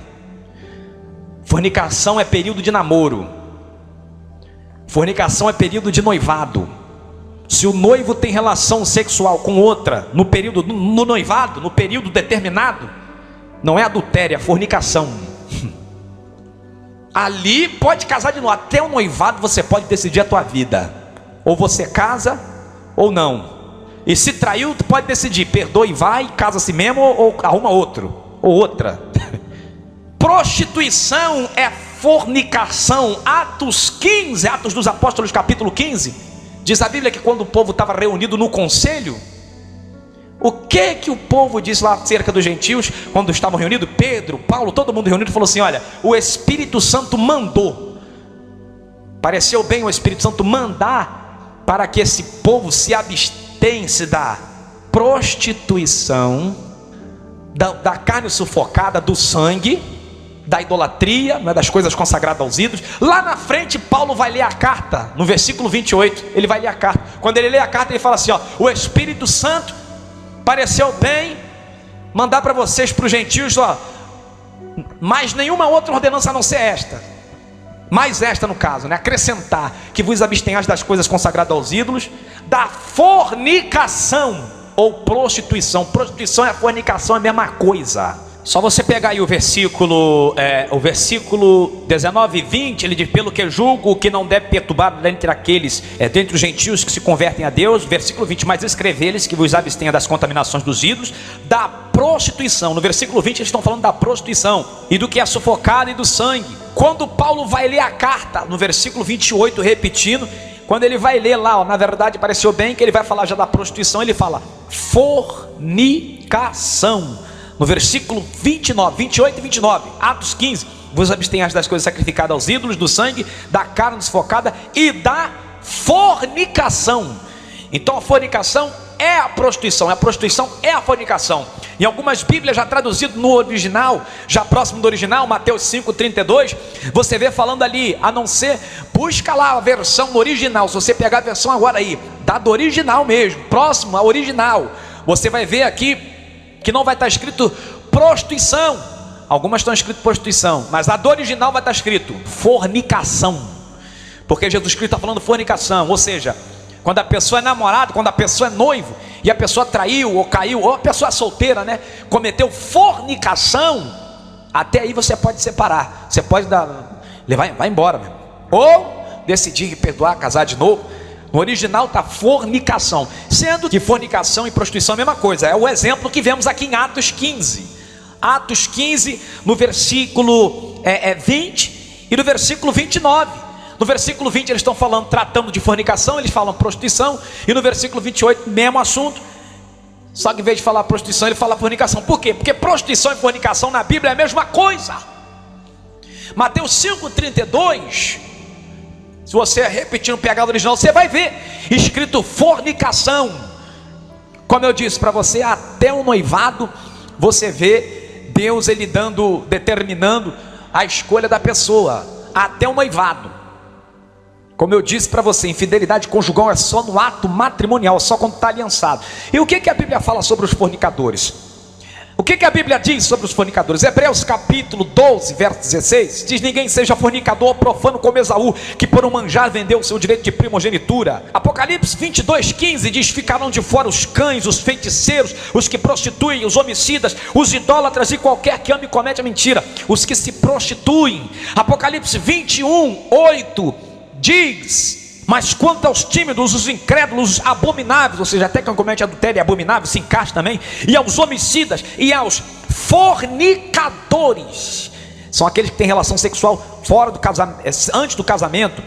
Fornicação é período de namoro. Fornicação é período de noivado. Se o noivo tem relação sexual com outra no período no noivado, no período determinado, não é adultério, é fornicação. Ali pode casar de novo. Até o noivado você pode decidir a tua vida. Ou você casa ou não. E se traiu, tu pode decidir, perdoa e vai, casa-se mesmo, ou arruma outro ou outra. Prostituição é fornicação. Atos 15, Atos dos Apóstolos capítulo 15, diz a Bíblia que quando o povo estava reunido no conselho, o que o povo disse lá acerca dos gentios, quando estavam reunidos? Pedro, Paulo, todo mundo reunido, falou assim: olha, o Espírito Santo mandou, pareceu bem o Espírito Santo mandar para que esse povo se abstence da prostituição, da carne sufocada, do sangue, da idolatria, das coisas consagradas aos ídolos. Lá na frente Paulo vai ler a carta, no versículo 28, ele vai ler a carta. Quando ele lê a carta, ele fala assim: ó, o Espírito Santo pareceu bem mandar para vocês, para os gentios, ó, mais nenhuma outra ordenança a não ser esta, mais esta no caso, né? Acrescentar que vos abstenhais das coisas consagradas aos ídolos, da fornicação ou prostituição. Prostituição e a fornicação é a mesma coisa. Só você pegar aí o versículo 19 e 20, ele diz: pelo que julgo o que não deve perturbar dentre aqueles, dentre os gentios que se convertem a Deus. Versículo 20, mas escrever-lhes que vos abstenha das contaminações dos ídolos, da prostituição. No versículo 20 eles estão falando da prostituição e do que é sufocado e do sangue. Quando Paulo vai ler a carta, no versículo 28, repetindo, quando ele vai ler lá, ó, na verdade pareceu bem que ele vai falar já da prostituição, ele fala fornicação. No versículo 29, 28 e 29, Atos 15, vos abstenhais das coisas sacrificadas aos ídolos, do sangue, da carne desfocada e da fornicação. Então a fornicação é a prostituição é a fornicação. Em algumas Bíblias, já traduzido no original, já próximo do original, Mateus 5,32, você vê falando ali, a não ser, busca lá a versão original. Se você pegar a versão agora aí, da do original mesmo, próximo ao original, você vai ver aqui que não vai estar escrito prostituição. Algumas estão escrito prostituição, mas a do original vai estar escrito fornicação, porque Jesus Cristo está falando fornicação, ou seja, quando a pessoa é namorada, quando a pessoa é noivo, e a pessoa traiu ou caiu, ou a pessoa solteira, né, cometeu fornicação, até aí você pode separar, você pode vai embora mesmo. Ou decidir perdoar, casar de novo. No original está fornicação, sendo que fornicação e prostituição é a mesma coisa. É o exemplo que vemos aqui em Atos 15. Atos 15, no versículo 20 e no versículo 29. No versículo 20 eles estão falando, tratando de fornicação, eles falam prostituição. E no versículo 28, mesmo assunto, só que em vez de falar prostituição, ele fala fornicação. Por quê? Porque prostituição e fornicação na Bíblia é a mesma coisa. Mateus 5,32, se você repetir no pegado original, você vai ver escrito fornicação. Como eu disse para você, até o noivado, você vê Deus ele determinando a escolha da pessoa, até o noivado. Como eu disse para você, infidelidade conjugal é só no ato matrimonial, só quando está aliançado. E o que a Bíblia fala sobre os fornicadores? O que a Bíblia diz sobre os fornicadores? Hebreus capítulo 12, verso 16, diz: ninguém seja fornicador, profano como Esaú, que por um manjar vendeu o seu direito de primogenitura. Apocalipse 22, 15 diz: ficarão de fora os cães, os feiticeiros, os que prostituem, os homicidas, os idólatras e qualquer que ame e comete a mentira, os que se prostituem. Apocalipse 21, 8 diz: mas quanto aos tímidos, os incrédulos, os abomináveis, ou seja, até quem comete adultério é abominável, se encaixa também, e aos homicidas, e aos fornicadores, são aqueles que têm relação sexual fora do casamento, antes do casamento,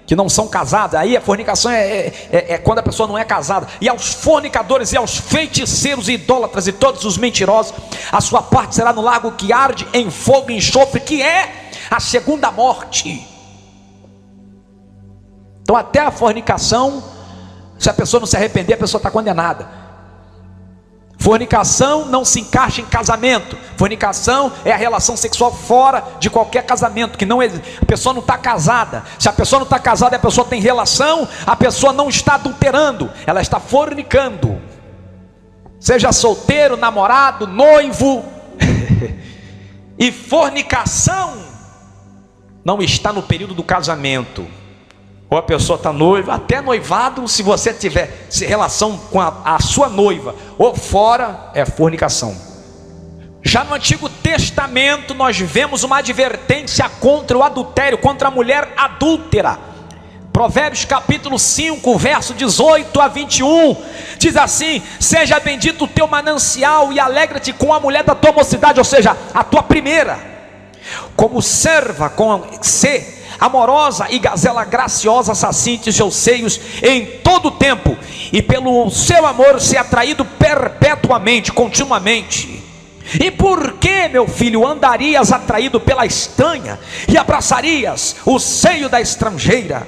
que não são casados. Aí a fornicação é quando a pessoa não é casada. E aos fornicadores, e aos feiticeiros, e idólatras, e todos os mentirosos, a sua parte será no lago que arde em fogo e enxofre, que é a segunda morte. Então até a fornicação, se a pessoa não se arrepender, a pessoa está condenada. Fornicação não se encaixa em casamento. Fornicação é a relação sexual fora de qualquer casamento, que não a pessoa não está casada. Se a pessoa não está casada e a pessoa tem relação, a pessoa não está adulterando, ela está fornicando. Seja solteiro, namorado, noivo. E fornicação não está no período do casamento. Ou a pessoa está noiva, até noivado, se você tiver relação com a sua noiva, ou fora, é fornicação. Já no Antigo Testamento, nós vemos uma advertência contra o adultério, contra a mulher adúltera. Provérbios capítulo 5, verso 18 a 21, diz assim: seja bendito o teu manancial e alegra-te com a mulher da tua mocidade, ou seja, a tua primeira, como serva com C, amorosa e gazela graciosa, sacinte seus seios em todo o tempo, e pelo seu amor ser atraído perpetuamente, continuamente. E por que, meu filho, andarias atraído pela estranha, e abraçarias o seio da estrangeira?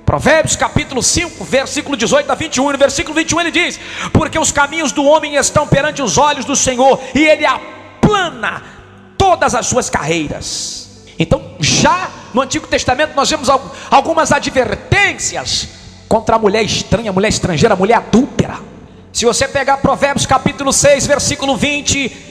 Provérbios capítulo 5, versículo 18 a 21, no versículo 21 ele diz: porque os caminhos do homem estão perante os olhos do Senhor, e ele aplana todas as suas carreiras. Então, já no Antigo Testamento nós vemos algumas advertências contra a mulher estranha, a mulher estrangeira, a mulher adúltera. Se você pegar Provérbios capítulo 6, versículo 20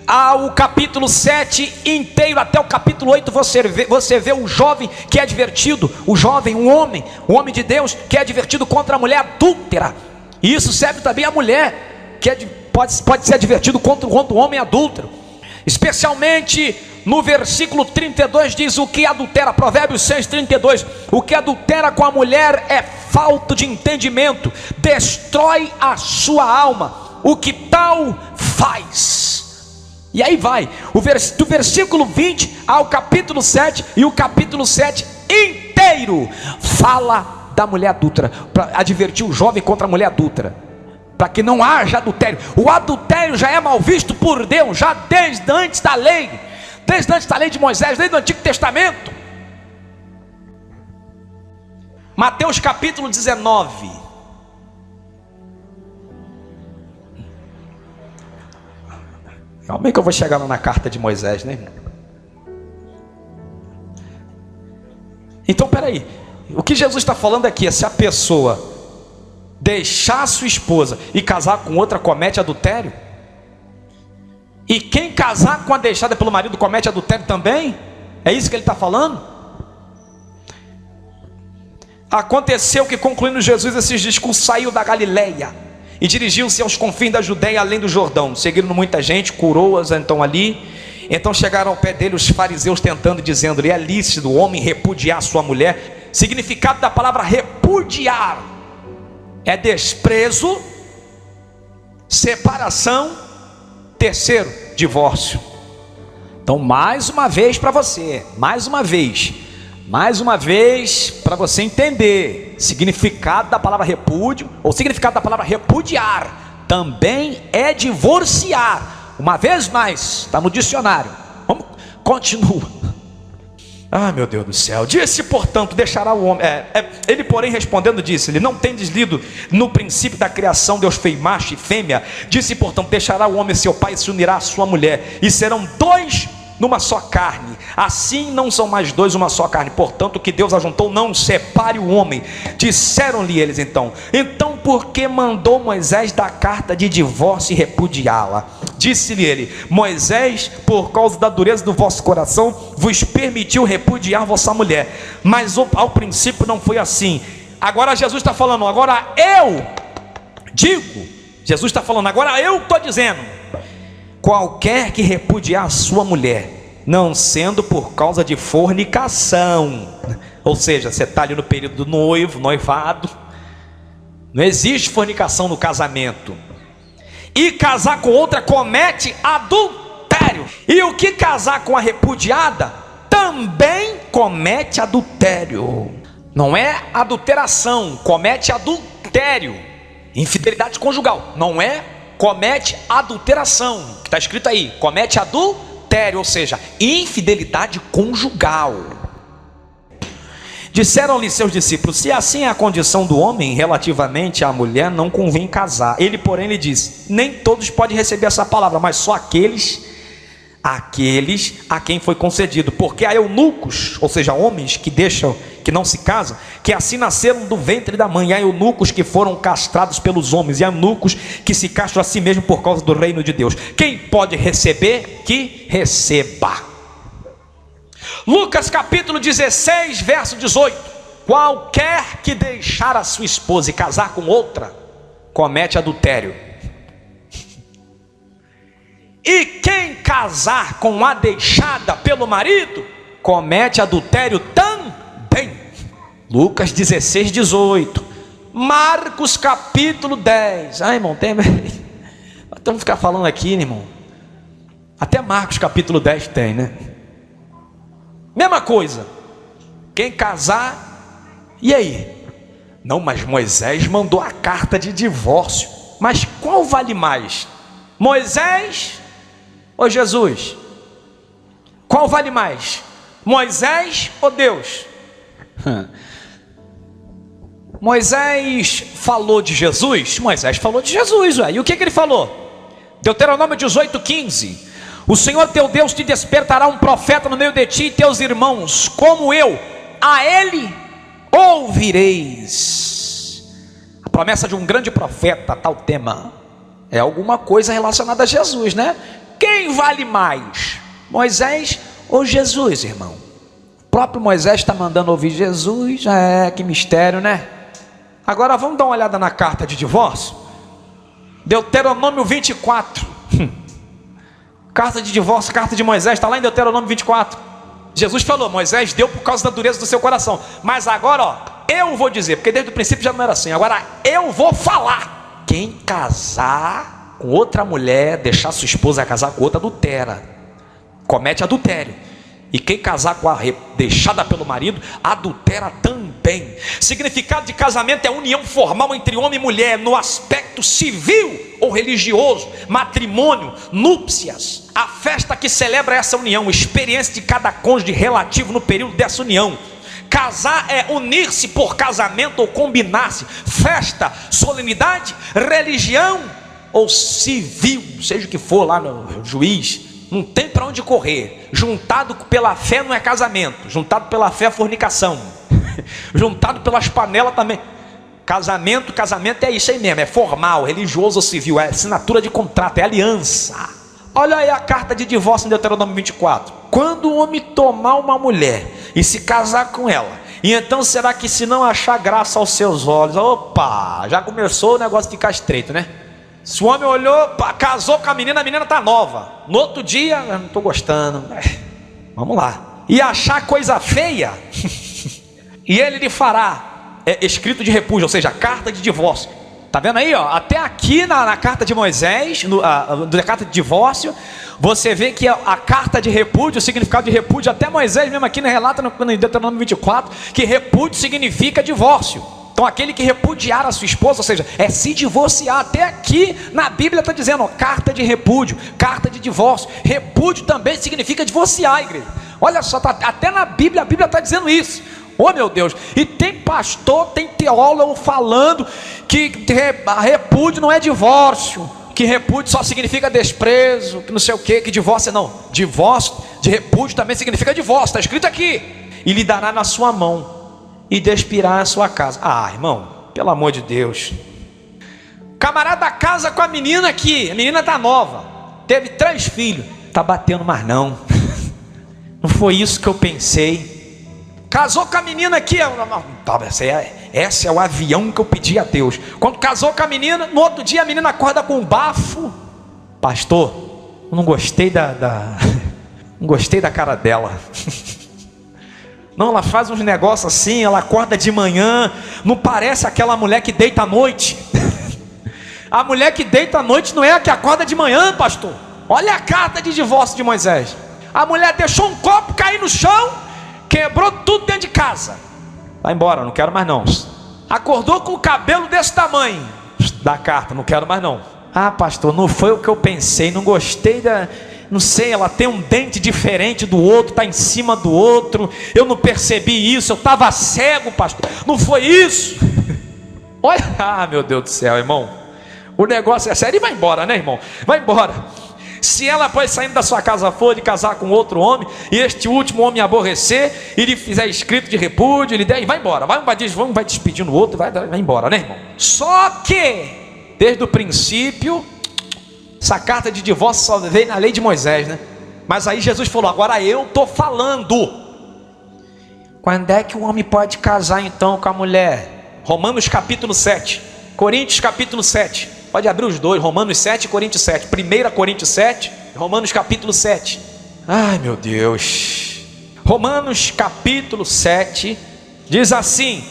ao capítulo 7 inteiro, até o capítulo 8, você vê um jovem que é advertido, um homem de Deus que é advertido contra a mulher adúltera. E isso serve também à mulher, que pode ser advertido contra o homem adúltero. Especialmente no versículo 32 diz: o que adultera, Provérbios 6:32, o que adultera com a mulher é falta de entendimento, destrói a sua alma, o que tal faz. E aí vai, do versículo 20 ao capítulo 7, e o capítulo 7 inteiro fala da mulher adúltera, para advertir o jovem contra a mulher adúltera, para que não haja adultério. O adultério já é mal visto por Deus, já desde antes da lei de Moisés, desde o Antigo Testamento. Mateus capítulo 19. Calma aí que eu vou chegar lá na carta de Moisés, né? Então, peraí. O que Jesus está falando aqui é se a pessoa deixar a sua esposa e casar com outra comete adultério? E quem casar com a deixada pelo marido comete adultério também? É isso que ele está falando? Aconteceu que, concluindo Jesus esses discursos, saiu da Galileia e dirigiu-se aos confins da Judeia, além do Jordão. Seguiram muita gente, curou-as então ali. Então chegaram ao pé dele os fariseus tentando, dizendo-lhe: é lícito o homem repudiar sua mulher? Significado da palavra repudiar é desprezo, separação, terceiro, divórcio. Então, mais uma vez para você, mais uma vez para você entender significado da palavra repúdio, ou significado da palavra repudiar também é divorciar. Uma vez mais, está no dicionário. Vamos, continua. Ah, meu Deus do céu. Disse, portanto, deixará o homem. Ele, porém, respondendo, disse-lhe: não tendes lido no princípio da criação, Deus fez macho e fêmea? Disse, portanto, deixará o homem seu pai e se unirá à sua mulher, e serão dois numa só carne. Assim não são mais dois uma só carne. Portanto, o que Deus ajuntou, não separe o homem. Disseram-lhe eles então: por que mandou Moisés dar carta de divórcio e repudiá-la? Disse-lhe ele: Moisés, por causa da dureza do vosso coração, vos permitiu repudiar vossa mulher, mas ao princípio não foi assim. Agora Jesus está falando, agora eu digo, Jesus está falando, agora eu estou dizendo: qualquer que repudiar a sua mulher, não sendo por causa de fornicação, ou seja, você está ali no período do noivado, não existe fornicação no casamento, e casar com outra comete adultério. E o que casar com a repudiada também comete adultério. Não é adulteração, comete adultério. Infidelidade conjugal, não é, comete adulteração, que está escrito aí, comete adultério, ou seja, infidelidade conjugal. Disseram-lhe seus discípulos: se assim é a condição do homem relativamente à mulher, não convém casar. Ele, porém, lhe disse: nem todos podem receber essa palavra, mas só aqueles a quem foi concedido. Porque há eunucos, ou seja, homens que não se casam, que assim nasceram do ventre da mãe. Há eunucos que foram castrados pelos homens, e há eunucos que se castram a si mesmo por causa do reino de Deus. Quem pode receber, que receba. Lucas capítulo 16, verso 18: qualquer que deixar a sua esposa e casar com outra, comete adultério. E quem casar com a deixada pelo marido, comete adultério também. Lucas 16, 18. Marcos capítulo 10. Ah, irmão, vamos ficar falando aqui, irmão. Até Marcos capítulo 10 tem, né? Mesma coisa, quem casar, e aí? Não, mas Moisés mandou a carta de divórcio. Mas qual vale mais? Moisés ou Jesus? Qual vale mais? Moisés ou Deus? Moisés falou de Jesus? Moisés falou de Jesus, ué. E o que ele falou? Deuteronômio 18, 15: o Senhor teu Deus te despertará um profeta no meio de ti e teus irmãos, como eu, a ele ouvireis. A promessa de um grande profeta, tal tema, é alguma coisa relacionada a Jesus, né? Quem vale mais, Moisés ou Jesus, irmão? O próprio Moisés está mandando ouvir Jesus. Que mistério, né? Agora vamos dar uma olhada na carta de divórcio. Deuteronômio 24. Carta de divórcio, carta de Moisés, está lá em Deuteronômio 24. Jesus falou: Moisés deu por causa da dureza do seu coração, mas agora, eu vou dizer, porque desde o princípio já não era assim, agora eu vou falar. Quem casar com outra mulher, deixar sua esposa casar com outra, adultera, comete adultério. E quem casar com a deixada pelo marido, adultera também. Significado de casamento é a união formal entre homem e mulher, no aspecto civil ou religioso, matrimônio, núpcias, a festa que celebra essa união, experiência de cada cônjuge relativo no período dessa união. Casar é unir-se por casamento ou combinar-se. Festa, solenidade, religião ou civil, seja o que for lá no juiz, não tem para onde correr. Juntado pela fé não é casamento, juntado pela fé é fornicação, juntado pelas panelas também. Casamento é isso aí mesmo, é formal, religioso ou civil, é assinatura de contrato, é aliança. Olha aí a carta de divórcio em Deuteronômio 24. Quando o homem tomar uma mulher e se casar com ela, e então será que se não achar graça aos seus olhos, opa, já começou o negócio de ficar estreito, né? Se o homem olhou, casou com a menina está nova. No outro dia, não estou gostando. Vamos lá. E achar coisa feia, e ele lhe fará escrito de repúdio, ou seja, carta de divórcio. Tá vendo aí, ó? Até aqui na carta de Moisés, na carta de divórcio, você vê que a carta de repúdio, o significado de repúdio, até Moisés mesmo aqui relata no Deuteronômio 24, que repúdio significa divórcio. Então aquele que repudiar a sua esposa, ou seja, é se divorciar. Até aqui na Bíblia está dizendo, ó, carta de repúdio, carta de divórcio. Repúdio também significa divorciar, igreja. Olha só, até na Bíblia, a Bíblia está dizendo isso. Oh meu Deus, e tem pastor, tem teólogo falando que repúdio não é divórcio, que repúdio só significa desprezo, que não sei o que divórcio não. Divórcio de repúdio também significa divórcio, está escrito aqui. E lhe dará na sua mão e despirá a sua casa. Ah, irmão, pelo amor de Deus. Camarada casa com a menina aqui, a menina está nova, teve 3 filhos, está batendo mais não. Não foi isso que eu pensei. Casou com a menina aqui, esse é o avião que eu pedi a Deus. Quando casou com a menina, no outro dia a menina acorda com um bafo. Pastor, eu não gostei não gostei da cara dela. Não, ela faz uns negócios assim, ela acorda de manhã, não parece aquela mulher que deita à noite. A mulher que deita à noite não é a que acorda de manhã, pastor. Olha a carta de divórcio de Moisés. A mulher deixou um copo cair no chão, quebrou tudo dentro de casa. Vai embora, não quero mais não. Acordou com o cabelo desse tamanho. Da carta, não quero mais não. Ah, pastor, não foi o que eu pensei, não gostei não sei, ela tem um dente diferente do outro, está em cima do outro. Eu não percebi isso, eu estava cego, pastor. Não foi isso. Olha, meu Deus do céu, irmão. O negócio é sério. E vai embora, né, irmão? Vai embora. Se ela, após saindo da sua casa, for de casar com outro homem, e este último homem aborrecer, e lhe fizer escrito de repúdio, ele der, e vai embora, vai despedindo o outro, vai embora, né, irmão? Só que, desde o princípio, essa carta de divórcio só veio na lei de Moisés, né? Mas aí Jesus falou, agora eu estou falando. Quando é que o homem pode casar então com a mulher? Romanos capítulo 7, Coríntios capítulo 7. Pode abrir os dois, Romanos 7 e Coríntios 7. 1 Coríntios 7, Romanos capítulo 7. Ai meu Deus. Romanos capítulo 7 diz assim: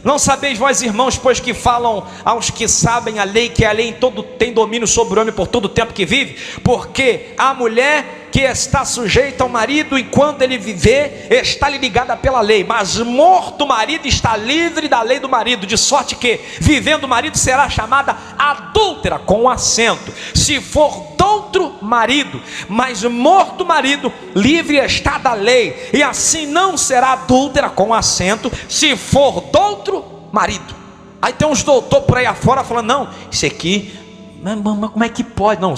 não sabeis vós, irmãos, pois que falam aos que sabem a lei, que a lei tem domínio sobre o homem por todo o tempo que vive? Porque a mulher que está sujeita ao marido enquanto ele viver, está-lhe ligada pela lei, mas morto o marido está livre da lei do marido, de sorte que, vivendo o marido, será chamada adúltera, com acento. Se for doutro marido, mas morto o marido, livre está da lei, e assim não será adúltera, com acento, se for doutro marido. Aí tem uns doutores por aí afora falando, não, isso aqui, mas como é que pode? Não,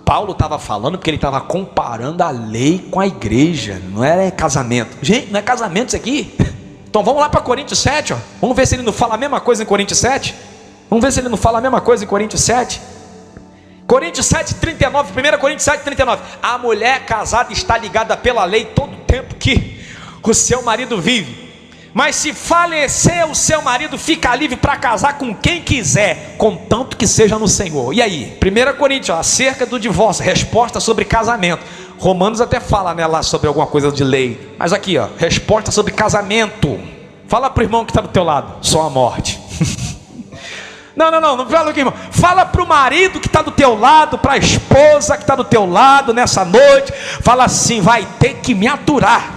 Paulo estava falando porque ele estava comparando a lei com a igreja, não é casamento. Gente, não é casamento isso aqui. Então vamos lá para Coríntios 7, ó. Vamos ver se ele não fala a mesma coisa em Coríntios 7. Vamos ver se ele não fala a mesma coisa em Coríntios 7. Coríntios 7, 39, 1 Coríntios 7, 39. A mulher casada está ligada pela lei todo o tempo que o seu marido vive. Mas se falecer o seu marido, fica livre para casar com quem quiser, contanto que seja no Senhor. E aí, 1 Coríntios, ó, acerca do divórcio, resposta sobre casamento. Romanos até fala, né, lá sobre alguma coisa de lei. Mas aqui, ó, resposta sobre casamento. Fala para o irmão que está do teu lado, só a morte. Não fala aqui, irmão. Fala para o marido que está do teu lado, para a esposa que está do teu lado nessa noite. Fala assim, vai ter que me aturar.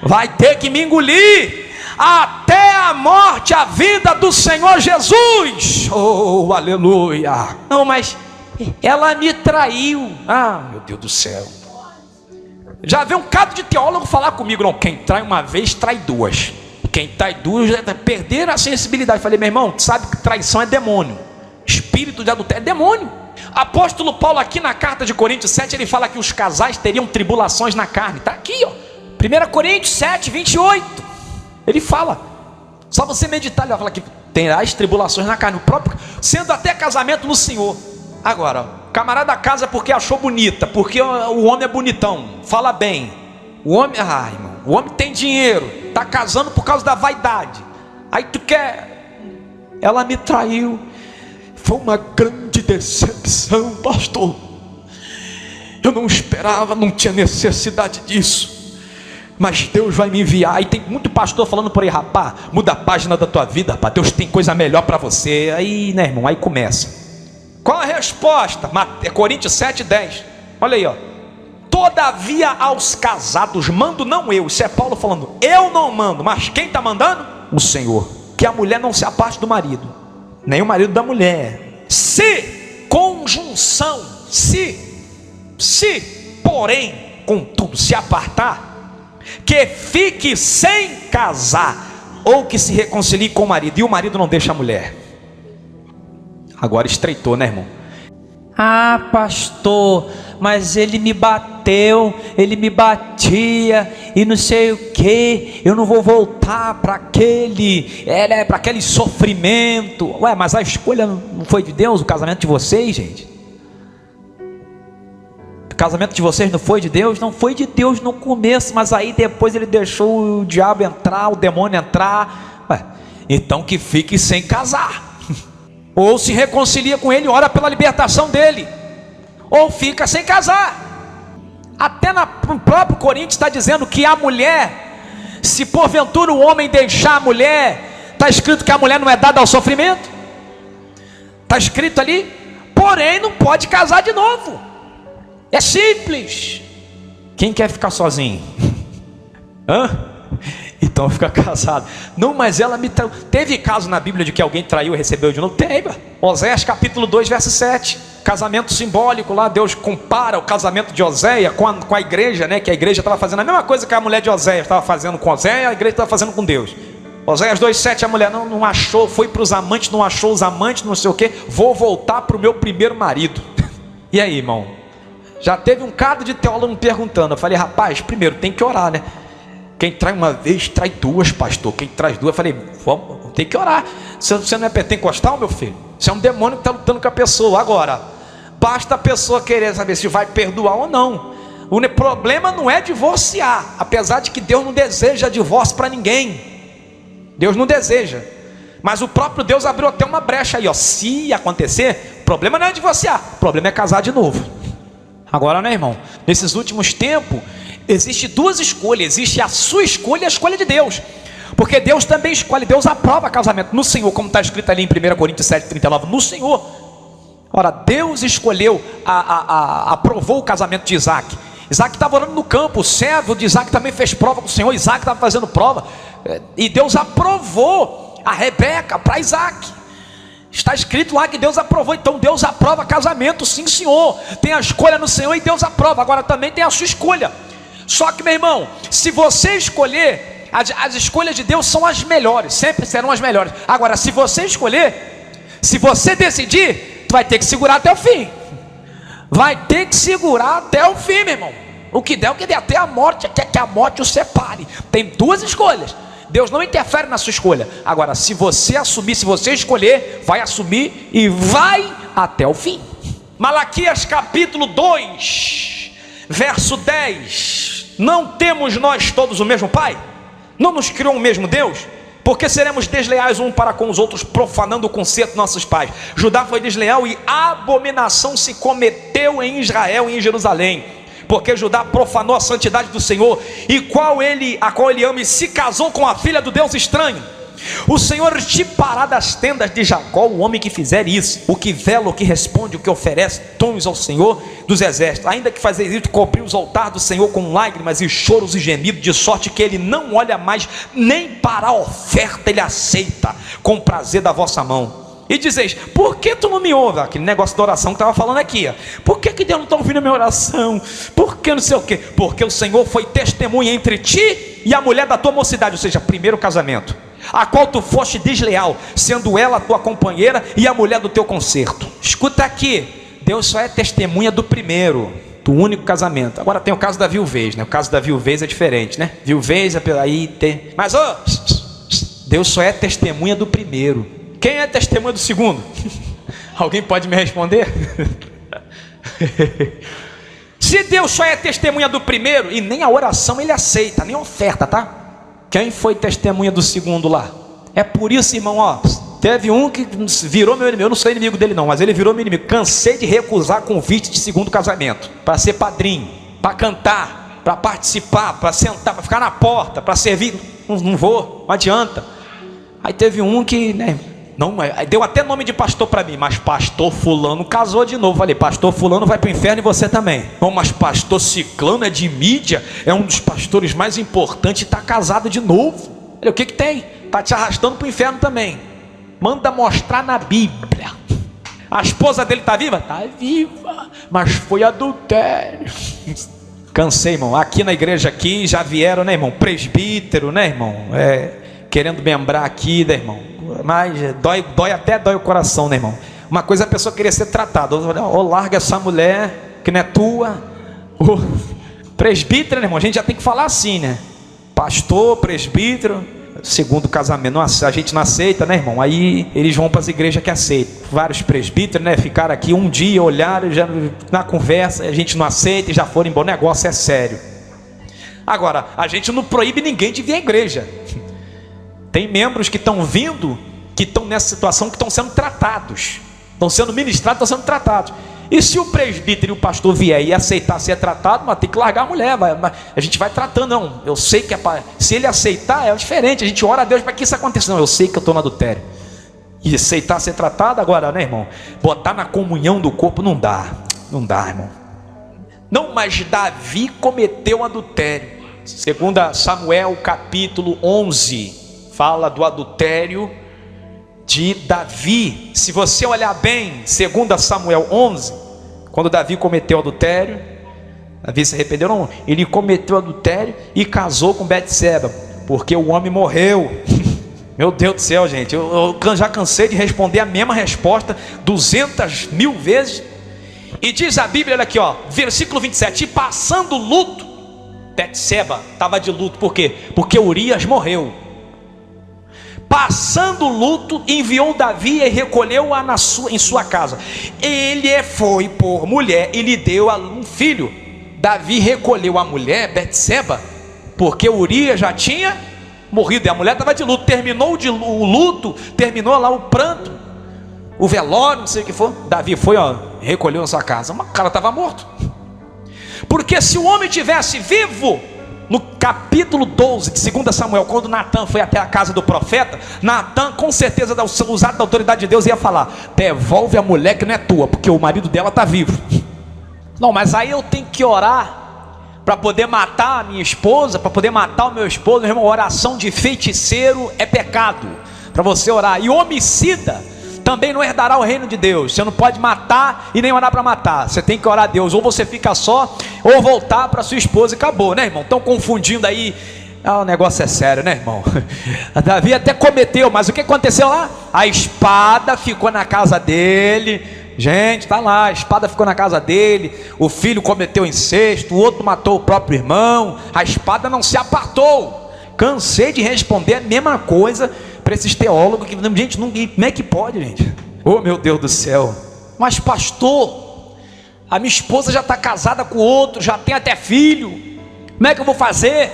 Vai ter que me engolir até a morte, a vida do Senhor Jesus. Oh, aleluia. Não, mas ela me traiu. Ah, meu Deus do céu. Já veio um bocado de teólogo falar comigo: não, quem trai uma vez, trai duas. Quem trai duas, perder a sensibilidade. Eu falei: meu irmão, tu sabe que traição é demônio, espírito de adultério é demônio. Apóstolo Paulo, aqui na carta de Coríntios 7, ele fala que os casais teriam tribulações na carne. Está aqui, ó, 1 Coríntios 7, 28. Ele fala, só você meditar, ele vai falar que terás tribulações na carne, o próprio, sendo até casamento no Senhor. Agora, o camarada casa porque achou bonita, porque o homem é bonitão, fala bem. O homem, irmão, o homem tem dinheiro, está casando por causa da vaidade. Aí tu quer, ela me traiu, foi uma grande decepção, pastor. Eu não esperava, não tinha necessidade disso, mas Deus vai me enviar. Aí tem muito pastor falando por aí: rapaz, muda a página da tua vida, rapaz, Deus tem coisa melhor para você. Aí, né, irmão, aí começa. Qual a resposta? Coríntios 7, 10. Olha aí, ó. Todavia aos casados mando não eu. Isso é Paulo falando. Eu não mando, mas quem está mandando? O Senhor. Que a mulher não se aparte do marido, nem o marido da mulher. Se conjunção, porém, contudo, se apartar, que fique sem casar, ou que se reconcilie com o marido, e o marido não deixa a mulher. Agora estreitou, né, irmão? Ah, pastor, mas ele me bateu, ele me batia e não sei o que. Eu não vou voltar para aquele sofrimento. Ué, mas a escolha não foi de Deus? O casamento de vocês, gente? O casamento de vocês não foi de Deus? Não foi de Deus no começo, mas aí depois ele deixou o diabo entrar, o demônio entrar. Ué, então que fique sem casar. Ou se reconcilia com ele, ora pela libertação dele, ou fica sem casar. Até no próprio Coríntios está dizendo que a mulher, se porventura o homem deixar a mulher, está escrito que a mulher não é dada ao sofrimento, está escrito ali, porém não pode casar de novo. É simples. Quem quer ficar sozinho? Hã? Então fica casado. Não, mas ela me traiu. Teve caso na Bíblia de que alguém traiu e recebeu de novo? Teve. Oséias capítulo 2, verso 7. Casamento simbólico lá. Deus compara o casamento de Oséias com a igreja, né? Que a igreja estava fazendo a mesma coisa que a mulher de Oséias estava fazendo com Oséias, a igreja estava fazendo com Deus. Oséias 2, 7. A mulher não achou, foi para os amantes, não achou os amantes, não sei o que. Vou voltar para o meu primeiro marido. E aí, irmão? Já teve um bocado de teólogo me perguntando. Eu falei: rapaz, primeiro tem que orar, né? Quem trai uma vez, trai duas, pastor. Quem traz duas, eu falei: vamos, tem que orar. Você não é pentecostal, meu filho? Você é um demônio que está lutando com a pessoa. Agora, basta a pessoa querer saber se vai perdoar ou não. O problema não é divorciar, apesar de que Deus não deseja divórcio para ninguém. Deus não deseja. Mas o próprio Deus abriu até uma brecha aí, ó. Se acontecer, o problema não é divorciar, o problema é casar de novo. Agora, né, irmão? Nesses últimos tempos, existe duas escolhas. Existe a sua escolha e a escolha de Deus. Porque Deus também escolhe, Deus aprova casamento no Senhor, como está escrito ali em 1 Coríntios 7, 39, no Senhor. Ora, Deus escolheu, aprovou o casamento de Isaac. Isaac estava orando no campo, o servo de Isaac também fez prova com o Senhor. Isaac estava fazendo prova, e Deus aprovou a Rebeca para Isaac. Está escrito lá que Deus aprovou. Então Deus aprova casamento, sim senhor. Tem a escolha no Senhor e Deus aprova. Agora também tem a sua escolha. Só que, meu irmão, se você escolher, as escolhas de Deus são as melhores, sempre serão as melhores. Agora, se você escolher, se você decidir, tu vai ter que segurar até o fim. Vai ter que segurar até o fim, meu irmão. O que der, até a morte, até que a morte o separe. Tem duas escolhas. Deus não interfere na sua escolha. Agora, se você assumir, se você escolher, vai assumir e vai até o fim. Malaquias capítulo 2, verso 10. Não temos nós todos o mesmo Pai? Não nos criou o mesmo Deus? Porque seremos desleais um para com os outros, profanando o conceito de nossos pais? Judá foi desleal e abominação se cometeu em Israel e em Jerusalém. Porque Judá profanou a santidade do Senhor, e a qual ele ama, e se casou com a filha do Deus estranho. O Senhor estipará das tendas de Jacó o homem que fizer isso, o que vela, o que responde, o que oferece tons ao Senhor dos exércitos. Ainda que fazer isso, cobrir os altares do Senhor com lágrimas e choros e gemidos, de sorte que ele não olha mais, nem para a oferta ele aceita, com prazer da vossa mão. E dizeis: por que tu não me ouves? Aquele negócio da oração que estava falando aqui, ó. Por que Deus não está ouvindo a minha oração? Por que não sei o quê? Porque o Senhor foi testemunha entre ti e a mulher da tua mocidade, ou seja, primeiro casamento, a qual tu foste desleal, sendo ela a tua companheira e a mulher do teu concerto. Escuta aqui, Deus só é testemunha do primeiro, do único casamento. Agora tem o caso da viuvez, né? O caso da viuvez é diferente, né? Viuvez é aí tem... Mas Deus só é testemunha do primeiro. Quem é testemunha do segundo? Alguém pode me responder? Se Deus só é testemunha do primeiro, e nem a oração ele aceita, nem a oferta, tá? Quem foi testemunha do segundo lá? É por isso, irmão, ó, teve um que virou meu inimigo. Eu não sou inimigo dele não, mas ele virou meu inimigo. Cansei de recusar convite de segundo casamento, para ser padrinho, para cantar, para participar, para sentar, para ficar na porta, para servir. Não vou, não adianta. Aí teve um que, né, não, deu até nome de pastor para mim, mas pastor fulano casou de novo. Falei: pastor fulano vai para o inferno e você também. Não, mas pastor ciclano é de mídia, é um dos pastores mais importantes e está casado de novo. Falei: o que tem? Está te arrastando para o inferno também. Manda mostrar na Bíblia. A esposa dele está viva? Está viva, mas foi adultério. Cansei, irmão. Aqui na igreja aqui já vieram, né, irmão, presbítero, né, irmão, querendo membrar aqui, né, irmão, mas dói o coração, né, irmão. Uma coisa é a pessoa querer ser tratada, ou larga essa mulher que não é tua. Presbítero, né, irmão, a gente já tem que falar assim, né? Pastor, presbítero, segundo casamento, a gente não aceita, né, irmão? Aí eles vão para as igrejas que aceitam. Vários presbíteros, né, ficaram aqui um dia, olharam, já na conversa, a gente não aceita e já foram embora. O negócio é sério. Agora, a gente não proíbe ninguém de vir à igreja. Tem membros que estão vindo, que estão nessa situação, que estão sendo tratados, estão sendo ministrados, estão sendo tratados. E se o presbítero e o pastor vier e aceitar ser tratado, mas tem que largar a mulher, a gente vai tratando. Não, eu sei que se ele aceitar é diferente, a gente ora a Deus para que isso aconteça. Não, eu sei que eu estou no adultério. E aceitar ser tratado agora, né, irmão? Botar na comunhão do corpo não dá, irmão. Não, mas Davi cometeu adultério. Segundo Samuel capítulo 11, fala do adultério de Davi. Se você olhar bem, segundo Samuel 11, quando Davi cometeu adultério, Davi se arrependeu, não, ele cometeu adultério e casou com Betseba, porque o homem morreu. Meu Deus do céu, gente, eu já cansei de responder a mesma resposta 200.000 vezes. E diz a Bíblia, olha aqui, ó, versículo 27, e passando luto, Betseba estava de luto, por quê? Porque Urias morreu. Passando luto, enviou Davi e recolheu-a em sua casa. Ele foi por mulher e lhe deu um filho. Davi recolheu a mulher, Betseba, porque Urias já tinha morrido e a mulher estava de luto. Terminou o luto, terminou lá o pranto, o velório, não sei o que for. Davi foi, ó, recolheu em sua casa. O cara estava morto. Porque se o homem tivesse vivo, no capítulo 12 de 2 Samuel, quando Natan foi até a casa do profeta, Natan com certeza, usado da autoridade de Deus, ia falar: devolve a mulher que não é tua, porque o marido dela está vivo. Não, mas aí eu tenho que orar para poder matar a minha esposa, para poder matar o meu esposo. Meu irmão, oração de feiticeiro é pecado, para você orar. E homicida também não herdará o reino de Deus. Você não pode matar e nem orar para matar. Você tem que orar a Deus, ou você fica só, ou voltar para sua esposa e acabou, né, irmão? Estão confundindo aí. O negócio é sério, né, irmão? Davi até cometeu, mas o que aconteceu lá? A espada ficou na casa dele. Gente, tá lá, a espada ficou na casa dele. O filho cometeu incesto, o outro matou o próprio irmão. A espada não se apartou. Cansei de responder a mesma coisa para esses teólogos que, gente, como é que pode, gente? Oh, meu Deus do céu. Mas pastor, a minha esposa já está casada com outro, já tem até filho. Como é que eu vou fazer?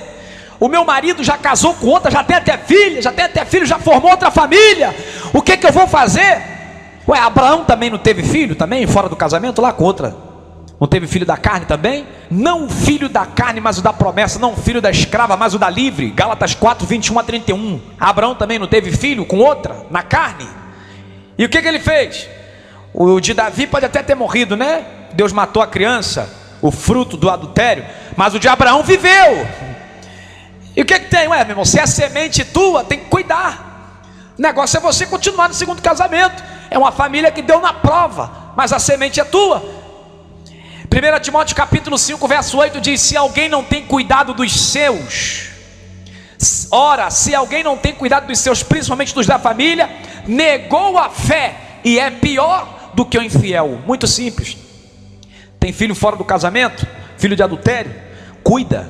O meu marido já casou com outra, já tem até filha, já formou outra família. O que eu vou fazer? Ué, Abraão também não teve filho também, fora do casamento, lá com outra? Não teve filho da carne também? Não o filho da carne, mas o da promessa. Não o filho da escrava, mas o da livre. Gálatas 4, 21 a 31. Abraão também não teve filho com outra, na carne? E o que ele fez? O de Davi pode até ter morrido, né? Deus matou a criança, o fruto do adultério. Mas o de Abraão viveu. E o que tem? Ué, meu irmão, se é semente tua, tem que cuidar. O negócio é você continuar no segundo casamento. É uma família que deu na prova, mas a semente é tua. 1 Timóteo capítulo 5, verso 8 diz: se alguém não tem cuidado dos seus, ora, se alguém não tem cuidado dos seus, principalmente dos da família, negou a fé e é pior do que o infiel. Muito simples. Tem filho fora do casamento, filho de adultério, cuida.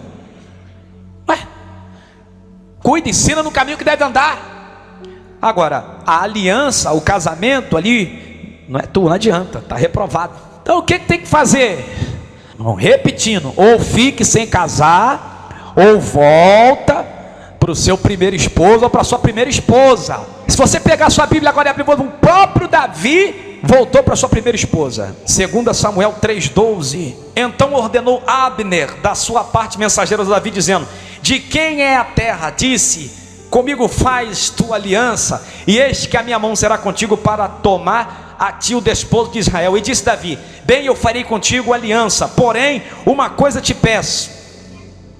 Cuida, ensina no caminho que deve andar. Agora, a aliança, o casamento ali, não é tua, não adianta, está reprovado. Então o que tem que fazer? Repetindo, ou fique sem casar, ou volta para o seu primeiro esposo ou para a sua primeira esposa. Se você pegar a sua Bíblia agora e abrir, o próprio Davi voltou para sua primeira esposa. 2 Samuel 3,12. Então ordenou Abner da sua parte mensageiro de Davi, dizendo: de quem é a terra? Disse: comigo faz tua aliança, e eis que a minha mão será contigo para tomar a ti o despojo de Israel. E disse Davi: bem, eu farei contigo aliança, porém uma coisa te peço,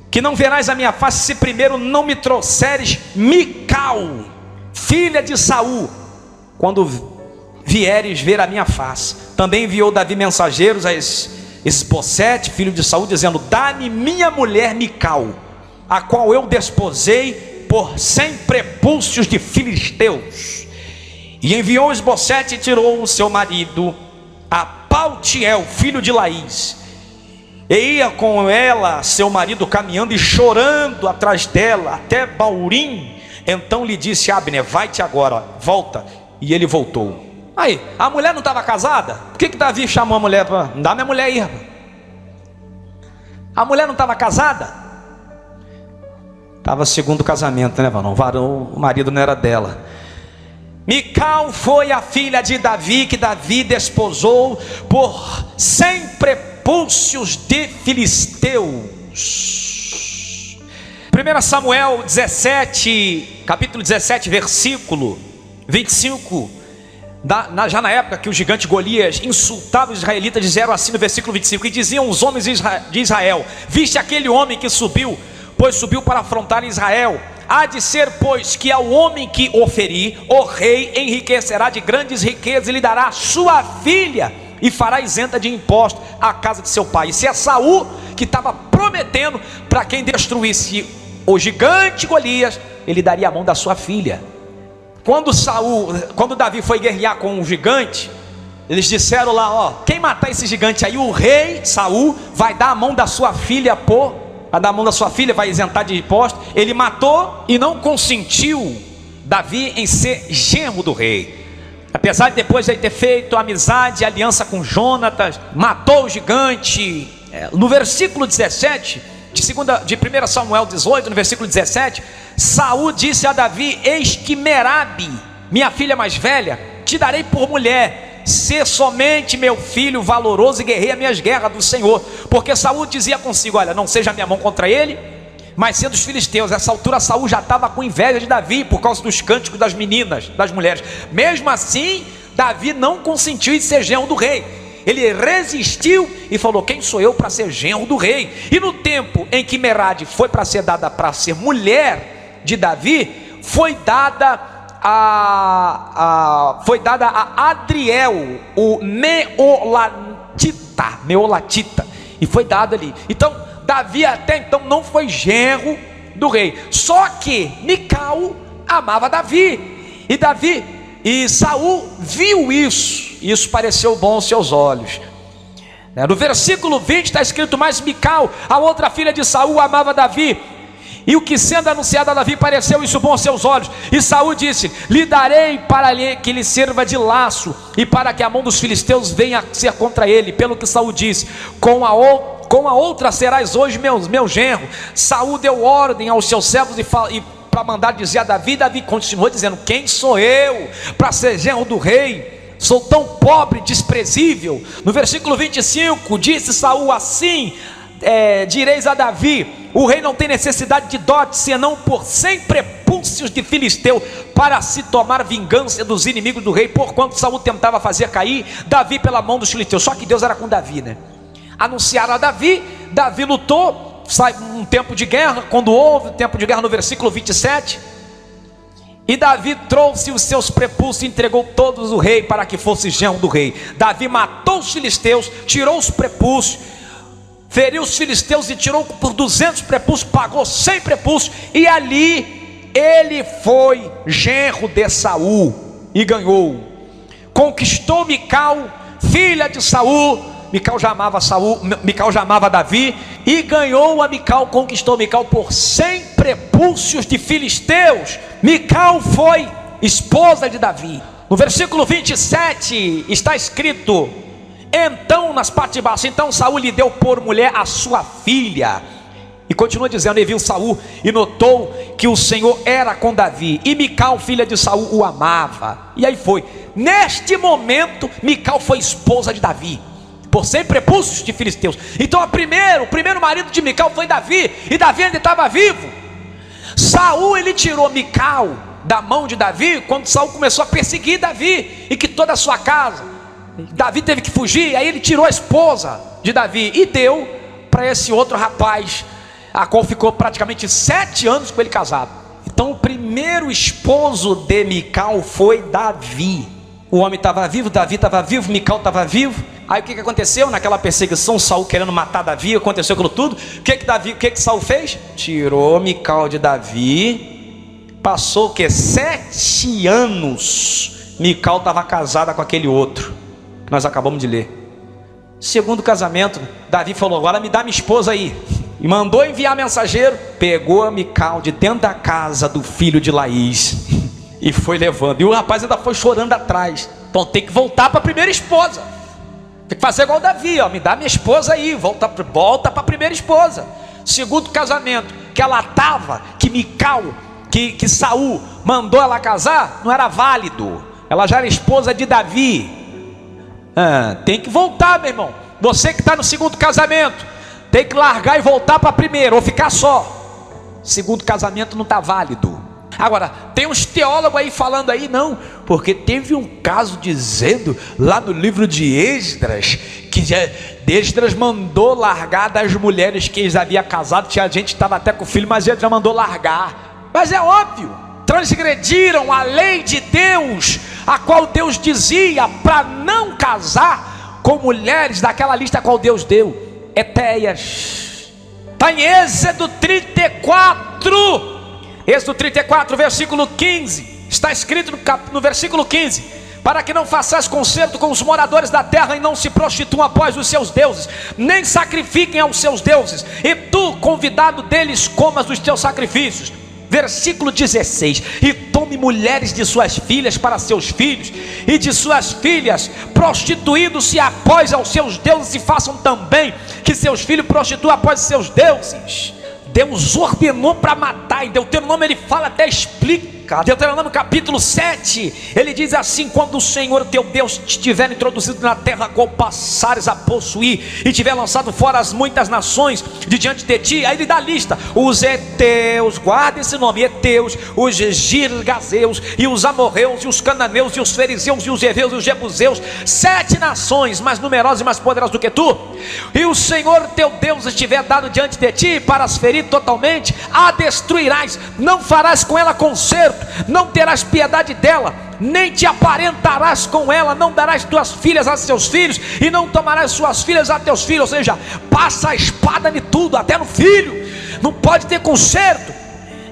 que não verás a minha face, se primeiro não me trouxeres Mical, filha de Saul, quando vieres ver a minha face. Também enviou Davi mensageiros a Esbocete, filho de Saul, dizendo: dá-me minha mulher Mical, a qual eu desposei por 100 prepúcios de filisteus. E enviou Esbocete e tirou o seu marido a Paltiel, filho de Laís, e ia com ela seu marido caminhando e chorando atrás dela até Baurim. Então lhe disse Abner: vai-te agora, volta. E ele voltou. Aí, a mulher não estava casada? Por que Davi chamou a mulher para... dá minha mulher aí, rapaz. A mulher não estava casada? Estava segundo casamento, né, varão? O marido não era dela. Mical foi a filha de Davi, que Davi desposou por 100 prepúcios de filisteus. 1 Samuel 17, capítulo 17, versículo 25. Já na época que o gigante Golias insultava os israelitas, disseram assim no versículo 25: e diziam os homens de Israel: viste aquele homem que subiu, pois subiu para afrontar Israel. Há de ser, pois, que ao homem que oferir, o rei enriquecerá de grandes riquezas e lhe dará sua filha, e fará isenta de imposto a casa de seu pai. Isso é Saul que estava prometendo para quem destruísse o gigante Golias, ele daria a mão da sua filha. Quando Davi foi guerrear com o gigante, eles disseram lá: ó, quem matar esse gigante aí, o rei Saul vai dar a mão da sua filha vai dar a mão da sua filha, vai isentar de imposto. Ele matou e não consentiu Davi em ser genro do rei, apesar de depois de ter feito amizade, aliança com Jonatas, matou o gigante. No versículo 17 de 1 Samuel 18, no versículo 17, Saul disse a Davi: eis que Merabe, minha filha mais velha, te darei por mulher, ser somente meu filho valoroso e guerreia minhas guerras do Senhor. Porque Saul dizia consigo: olha, não seja a minha mão contra ele, mas sendo os filisteus. Essa altura Saul já estava com inveja de Davi, por causa dos cânticos das meninas, das mulheres. Mesmo assim, Davi não consentiu em ser genro do rei. Ele resistiu e falou: quem sou eu para ser genro do rei? E no tempo em que Merade foi para ser dada para ser mulher de Davi, foi dada a Adriel, o Meolatita, e foi dado ali. Então Davi até então não foi genro do rei. Só que Mical amava Davi, e Saul viu isso. Isso pareceu bom aos seus olhos. No versículo 20 está escrito: mas Mical, a outra filha de Saul, amava Davi, e o que sendo anunciado a Davi pareceu isso bom aos seus olhos. E Saul disse: lhe darei para que lhe sirva de laço, e para que a mão dos filisteus venha a ser contra ele. Pelo que Saul disse: com a outra serás hoje meu genro. Saul deu ordem aos seus servos e para mandar dizer a Davi. Davi continuou dizendo: quem sou eu para ser genro do rei? Sou tão pobre, desprezível. No versículo 25, disse Saul assim: direis a Davi: o rei não tem necessidade de dote, senão por 100 prepúcios de filisteu, para se tomar vingança dos inimigos do rei, porquanto Saul tentava fazer cair Davi pela mão dos filisteus. Só que Deus era com Davi, né? Anunciaram a Davi, Davi lutou, sai um tempo de guerra. Quando houve um tempo de guerra, no versículo 27, E Davi trouxe os seus prepúcios e entregou todos ao rei para que fosse genro do rei. Davi matou os filisteus, tirou os prepúcios, feriu os filisteus e tirou por 200 prepúcios, pagou 100 prepúcios, e ali ele foi genro de Saul e ganhou. Conquistou Mical, filha de Saul. Mical já amava Saul, Mical já amava Davi, e ganhou a Mical, conquistou Mical por 100 prepúcios de filisteus. Mical foi esposa de Davi. No versículo 27 está escrito: então, nas partes de baixo, então Saul lhe deu por mulher a sua filha. E continua dizendo: e viu Saul e notou que o Senhor era com Davi, e Mical, filha de Saul, o amava. E aí foi, neste momento, Mical foi esposa de Davi, por 100 prepúcios de filisteus. Então o primeiro marido de Mical foi Davi, e Davi ainda estava vivo. Saul, ele tirou Mical da mão de Davi quando Saul começou a perseguir Davi, e que toda a sua casa, Davi teve que fugir. Aí ele tirou a esposa de Davi e deu para esse outro rapaz, a qual ficou praticamente 7 anos com ele casado. Então o primeiro esposo de Mical foi Davi. O homem estava vivo, Davi estava vivo, Mical estava vivo. Aí o que aconteceu naquela perseguição? Saul querendo matar Davi, aconteceu aquilo tudo. O que Saul fez? Tirou Mical de Davi. Passou o que? 7 anos. Mical estava casada com aquele outro que nós acabamos de ler. Segundo casamento, Davi falou: agora me dá minha esposa aí. E mandou enviar mensageiro. Pegou a Mical de dentro da casa do filho de Laís e foi levando. E o rapaz ainda foi chorando atrás. Então tem que voltar para a primeira esposa. Tem que fazer igual Davi, ó, me dá minha esposa aí, volta para a primeira esposa. Segundo casamento, que ela estava, que Mical, que Saul mandou ela casar, não era válido. Ela já era esposa de Davi. Tem que voltar, meu irmão. Você que está no segundo casamento, tem que largar e voltar para a primeira, ou ficar só. Segundo casamento não está válido. Agora, tem uns teólogos aí falando aí, não, porque teve um caso dizendo lá no livro de Esdras, que Esdras mandou largar das mulheres que eles haviam casado. Tinha gente que estava até com filho, mas ele já mandou largar. Mas é óbvio, transgrediram a lei de Deus, a qual Deus dizia para não casar com mulheres daquela lista a qual Deus deu, etéias. Está em Êxodo 34. Êxodo 34, versículo 15, está escrito no versículo 15: para que não façais concerto com os moradores da terra, e não se prostituam após os seus deuses, nem sacrifiquem aos seus deuses, e tu, convidado deles, comas dos teus sacrifícios. Versículo 16: e tome mulheres de suas filhas para seus filhos, e de suas filhas, prostituindo-se após aos seus deuses, e façam também que seus filhos prostituam após seus deuses. Deus ordenou para matar. Em Deuteronômio ele fala, até explica. Deuteronômio capítulo 7, ele diz assim: quando o Senhor teu Deus te tiver introduzido na terra a qual passares a possuir, e tiver lançado fora as muitas nações de diante de ti, aí ele dá a lista: os heteus, guarda esse nome, heteus, os girgazeus, e os amorreus, e os cananeus, e os fariseus, e os heveus, e os jebuseus, 7 nações mais numerosas e mais poderosas do que tu, e o Senhor teu Deus estiver dado diante de ti para as ferir totalmente, a destruirás, não farás com ela conserto, não terás piedade dela, nem te aparentarás com ela, não darás tuas filhas a seus filhos, e não tomarás suas filhas a teus filhos. Ou seja, passa a espada em tudo, até no filho. Não pode ter conserto.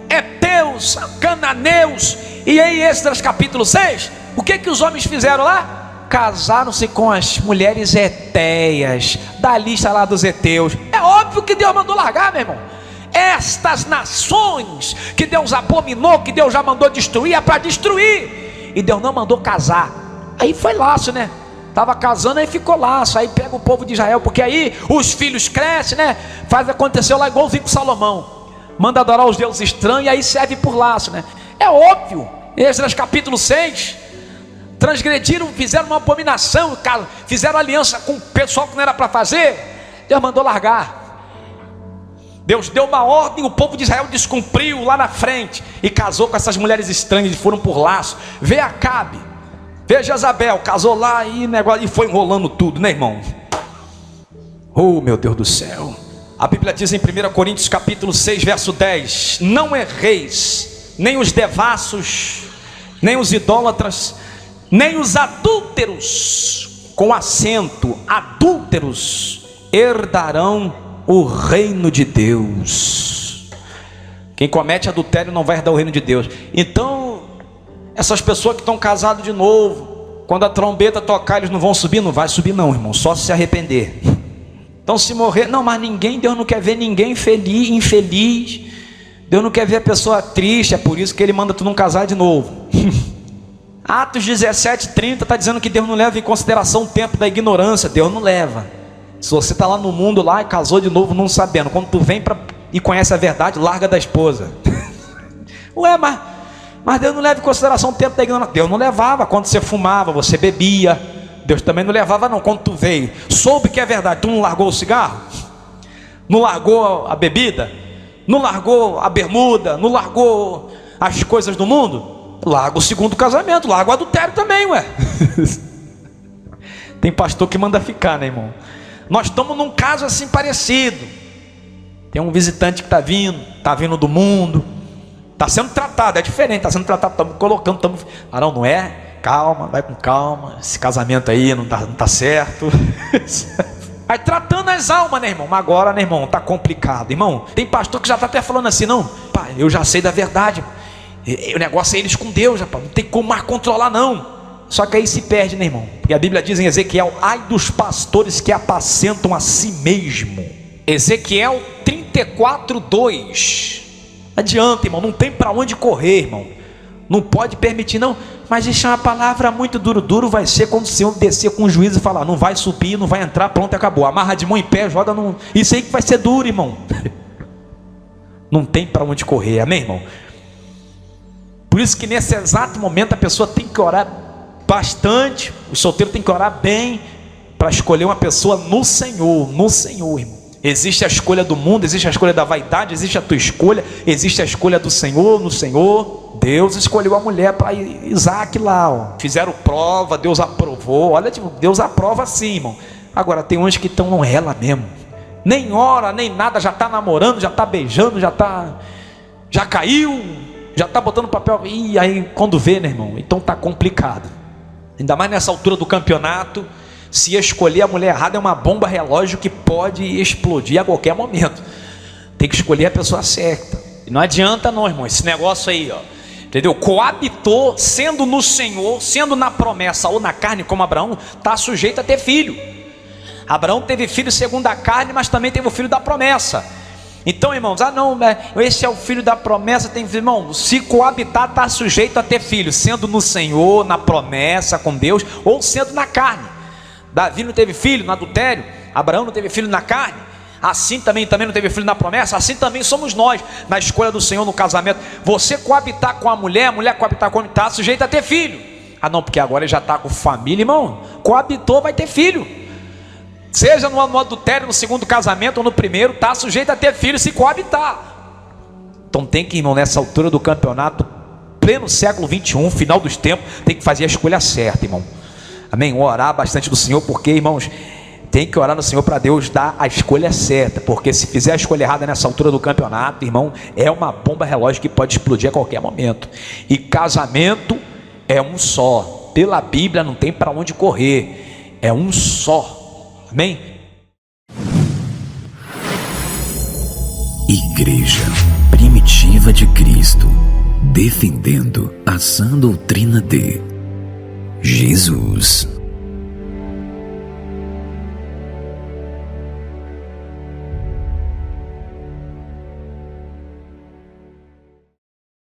Heteus, cananeus. E em Esdras capítulo 6, o que os homens fizeram lá? Casaram-se com as mulheres hetéias, da lista lá dos heteus. É óbvio que Deus mandou largar, meu irmão. Estas nações que Deus abominou, que Deus já mandou destruir, é para destruir. E Deus não mandou casar. Aí foi laço, né? Estava casando, aí ficou laço. Aí pega o povo de Israel, porque aí os filhos crescem, né? Faz acontecer lá igualzinho com Salomão. Manda adorar os deuses estranhos, e aí serve por laço, né? É óbvio. Esdras capítulo 6. Transgrediram, fizeram uma abominação, fizeram aliança com o pessoal que não era para fazer. Deus mandou largar. Deus deu uma ordem, o povo de Israel descumpriu lá na frente e casou com essas mulheres estranhas e foram por laço. Vê Acabe, vê Jezabel, casou lá e foi enrolando tudo, né, irmão? Oh, meu Deus do céu. A Bíblia diz em 1 Coríntios capítulo 6, verso 10: não erreis, nem os devassos nem os idólatras, nem os adúlteros, com acento, adúlteros, herdarão o reino de Deus. Quem comete adultério não vai herdar o reino de Deus. Então, essas pessoas que estão casadas de novo, quando a trombeta tocar, eles não vão subir? Não vai subir não, irmão, só se arrepender. Então se morrer, não, mas ninguém, Deus não quer ver ninguém feliz, infeliz. Deus não quer ver a pessoa triste, é por isso que Ele manda tu não casar de novo. Atos 17:30 está dizendo que Deus não leva em consideração o tempo da ignorância. Deus não leva. Se você está lá no mundo lá e casou de novo não sabendo, quando tu vem e conhece a verdade, larga da esposa. Ué, mas Deus não leva em consideração o tempo da ignorância. Deus não levava quando você fumava, você bebia. Deus também não levava não, quando tu veio, soube que é verdade, tu não largou o cigarro? Não largou a bebida? Não largou a bermuda? Não largou as coisas do mundo? Larga o segundo casamento, larga o adultério também, ué. Tem pastor que manda ficar, né, irmão? Nós estamos num caso assim parecido. Tem um visitante que está vindo do mundo, está sendo tratado, é diferente, está sendo tratado, estamos colocando, Arão, não é? Calma, vai com calma, esse casamento aí não tá certo. Vai tratando as almas, né, irmão? Mas agora, né, irmão, tá complicado. Irmão, tem pastor que já tá até falando assim, não, pai, eu já sei da verdade, o negócio é eles com Deus, rapaz, não tem como mais controlar não. Só que aí se perde, né, irmão? Porque a Bíblia diz em Ezequiel, ai dos pastores que apacentam a si mesmo. Ezequiel 34:2. Adianta, irmão, não tem para onde correr, irmão. Não pode permitir, não. Mas isso é uma palavra muito duro. Duro vai ser quando o Senhor descer com o juízo e falar, não vai subir, não vai entrar, pronto, acabou. Amarra de mão em pé, joga no... Isso aí que vai ser duro, irmão. Não tem para onde correr, amém, irmão? Por isso que nesse exato momento a pessoa tem que orar bastante. O solteiro tem que orar bem para escolher uma pessoa no Senhor, irmão. Existe a escolha do mundo, existe a escolha da vaidade, existe a tua escolha, existe a escolha do Senhor, no Senhor. Deus escolheu a mulher para Isaac lá, ó. Fizeram prova, Deus aprovou. Olha, tipo, Deus aprova sim, irmão. Agora tem uns que estão não ela mesmo, nem ora, nem nada, já está namorando, já está beijando, já caiu, já está botando papel. E aí quando vê, né, irmão, então está complicado. Ainda mais nessa altura do campeonato. Se escolher a mulher errada é uma bomba relógio que pode explodir a qualquer momento. Tem que escolher a pessoa certa. E não adianta não, irmão, esse negócio aí, ó, entendeu? Coabitou, sendo no Senhor, sendo na promessa ou na carne, como Abraão, está sujeito a ter filho. Abraão teve filho segundo a carne, mas também teve o filho da promessa. Então, irmãos, não, esse é o filho da promessa, tem filho. Irmão, se coabitar, está sujeito a ter filho, sendo no Senhor, na promessa com Deus, ou sendo na carne. Davi não teve filho no adultério, Abraão não teve filho na carne, assim também não teve filho na promessa, assim também somos nós, na escolha do Senhor no casamento. Você coabitar com a mulher coabitar com o homem, está sujeito a ter filho. Ah não, porque agora ele já está com família, irmão, coabitou, vai ter filho. Seja no adultério, no segundo casamento ou no primeiro, está sujeito a ter filho se coabitar. Então tem que, irmão, nessa altura do campeonato, pleno século 21, final dos tempos, tem que fazer a escolha certa, irmão. Amém? Orar bastante do Senhor, porque, irmãos, tem que orar no Senhor para Deus dar a escolha certa, porque se fizer a escolha errada nessa altura do campeonato, irmão, é uma bomba relógio que pode explodir a qualquer momento. E casamento é um só, pela Bíblia não tem para onde correr, é um só, amém? Igreja Primitiva de Cristo, defendendo a sã doutrina de Jesus.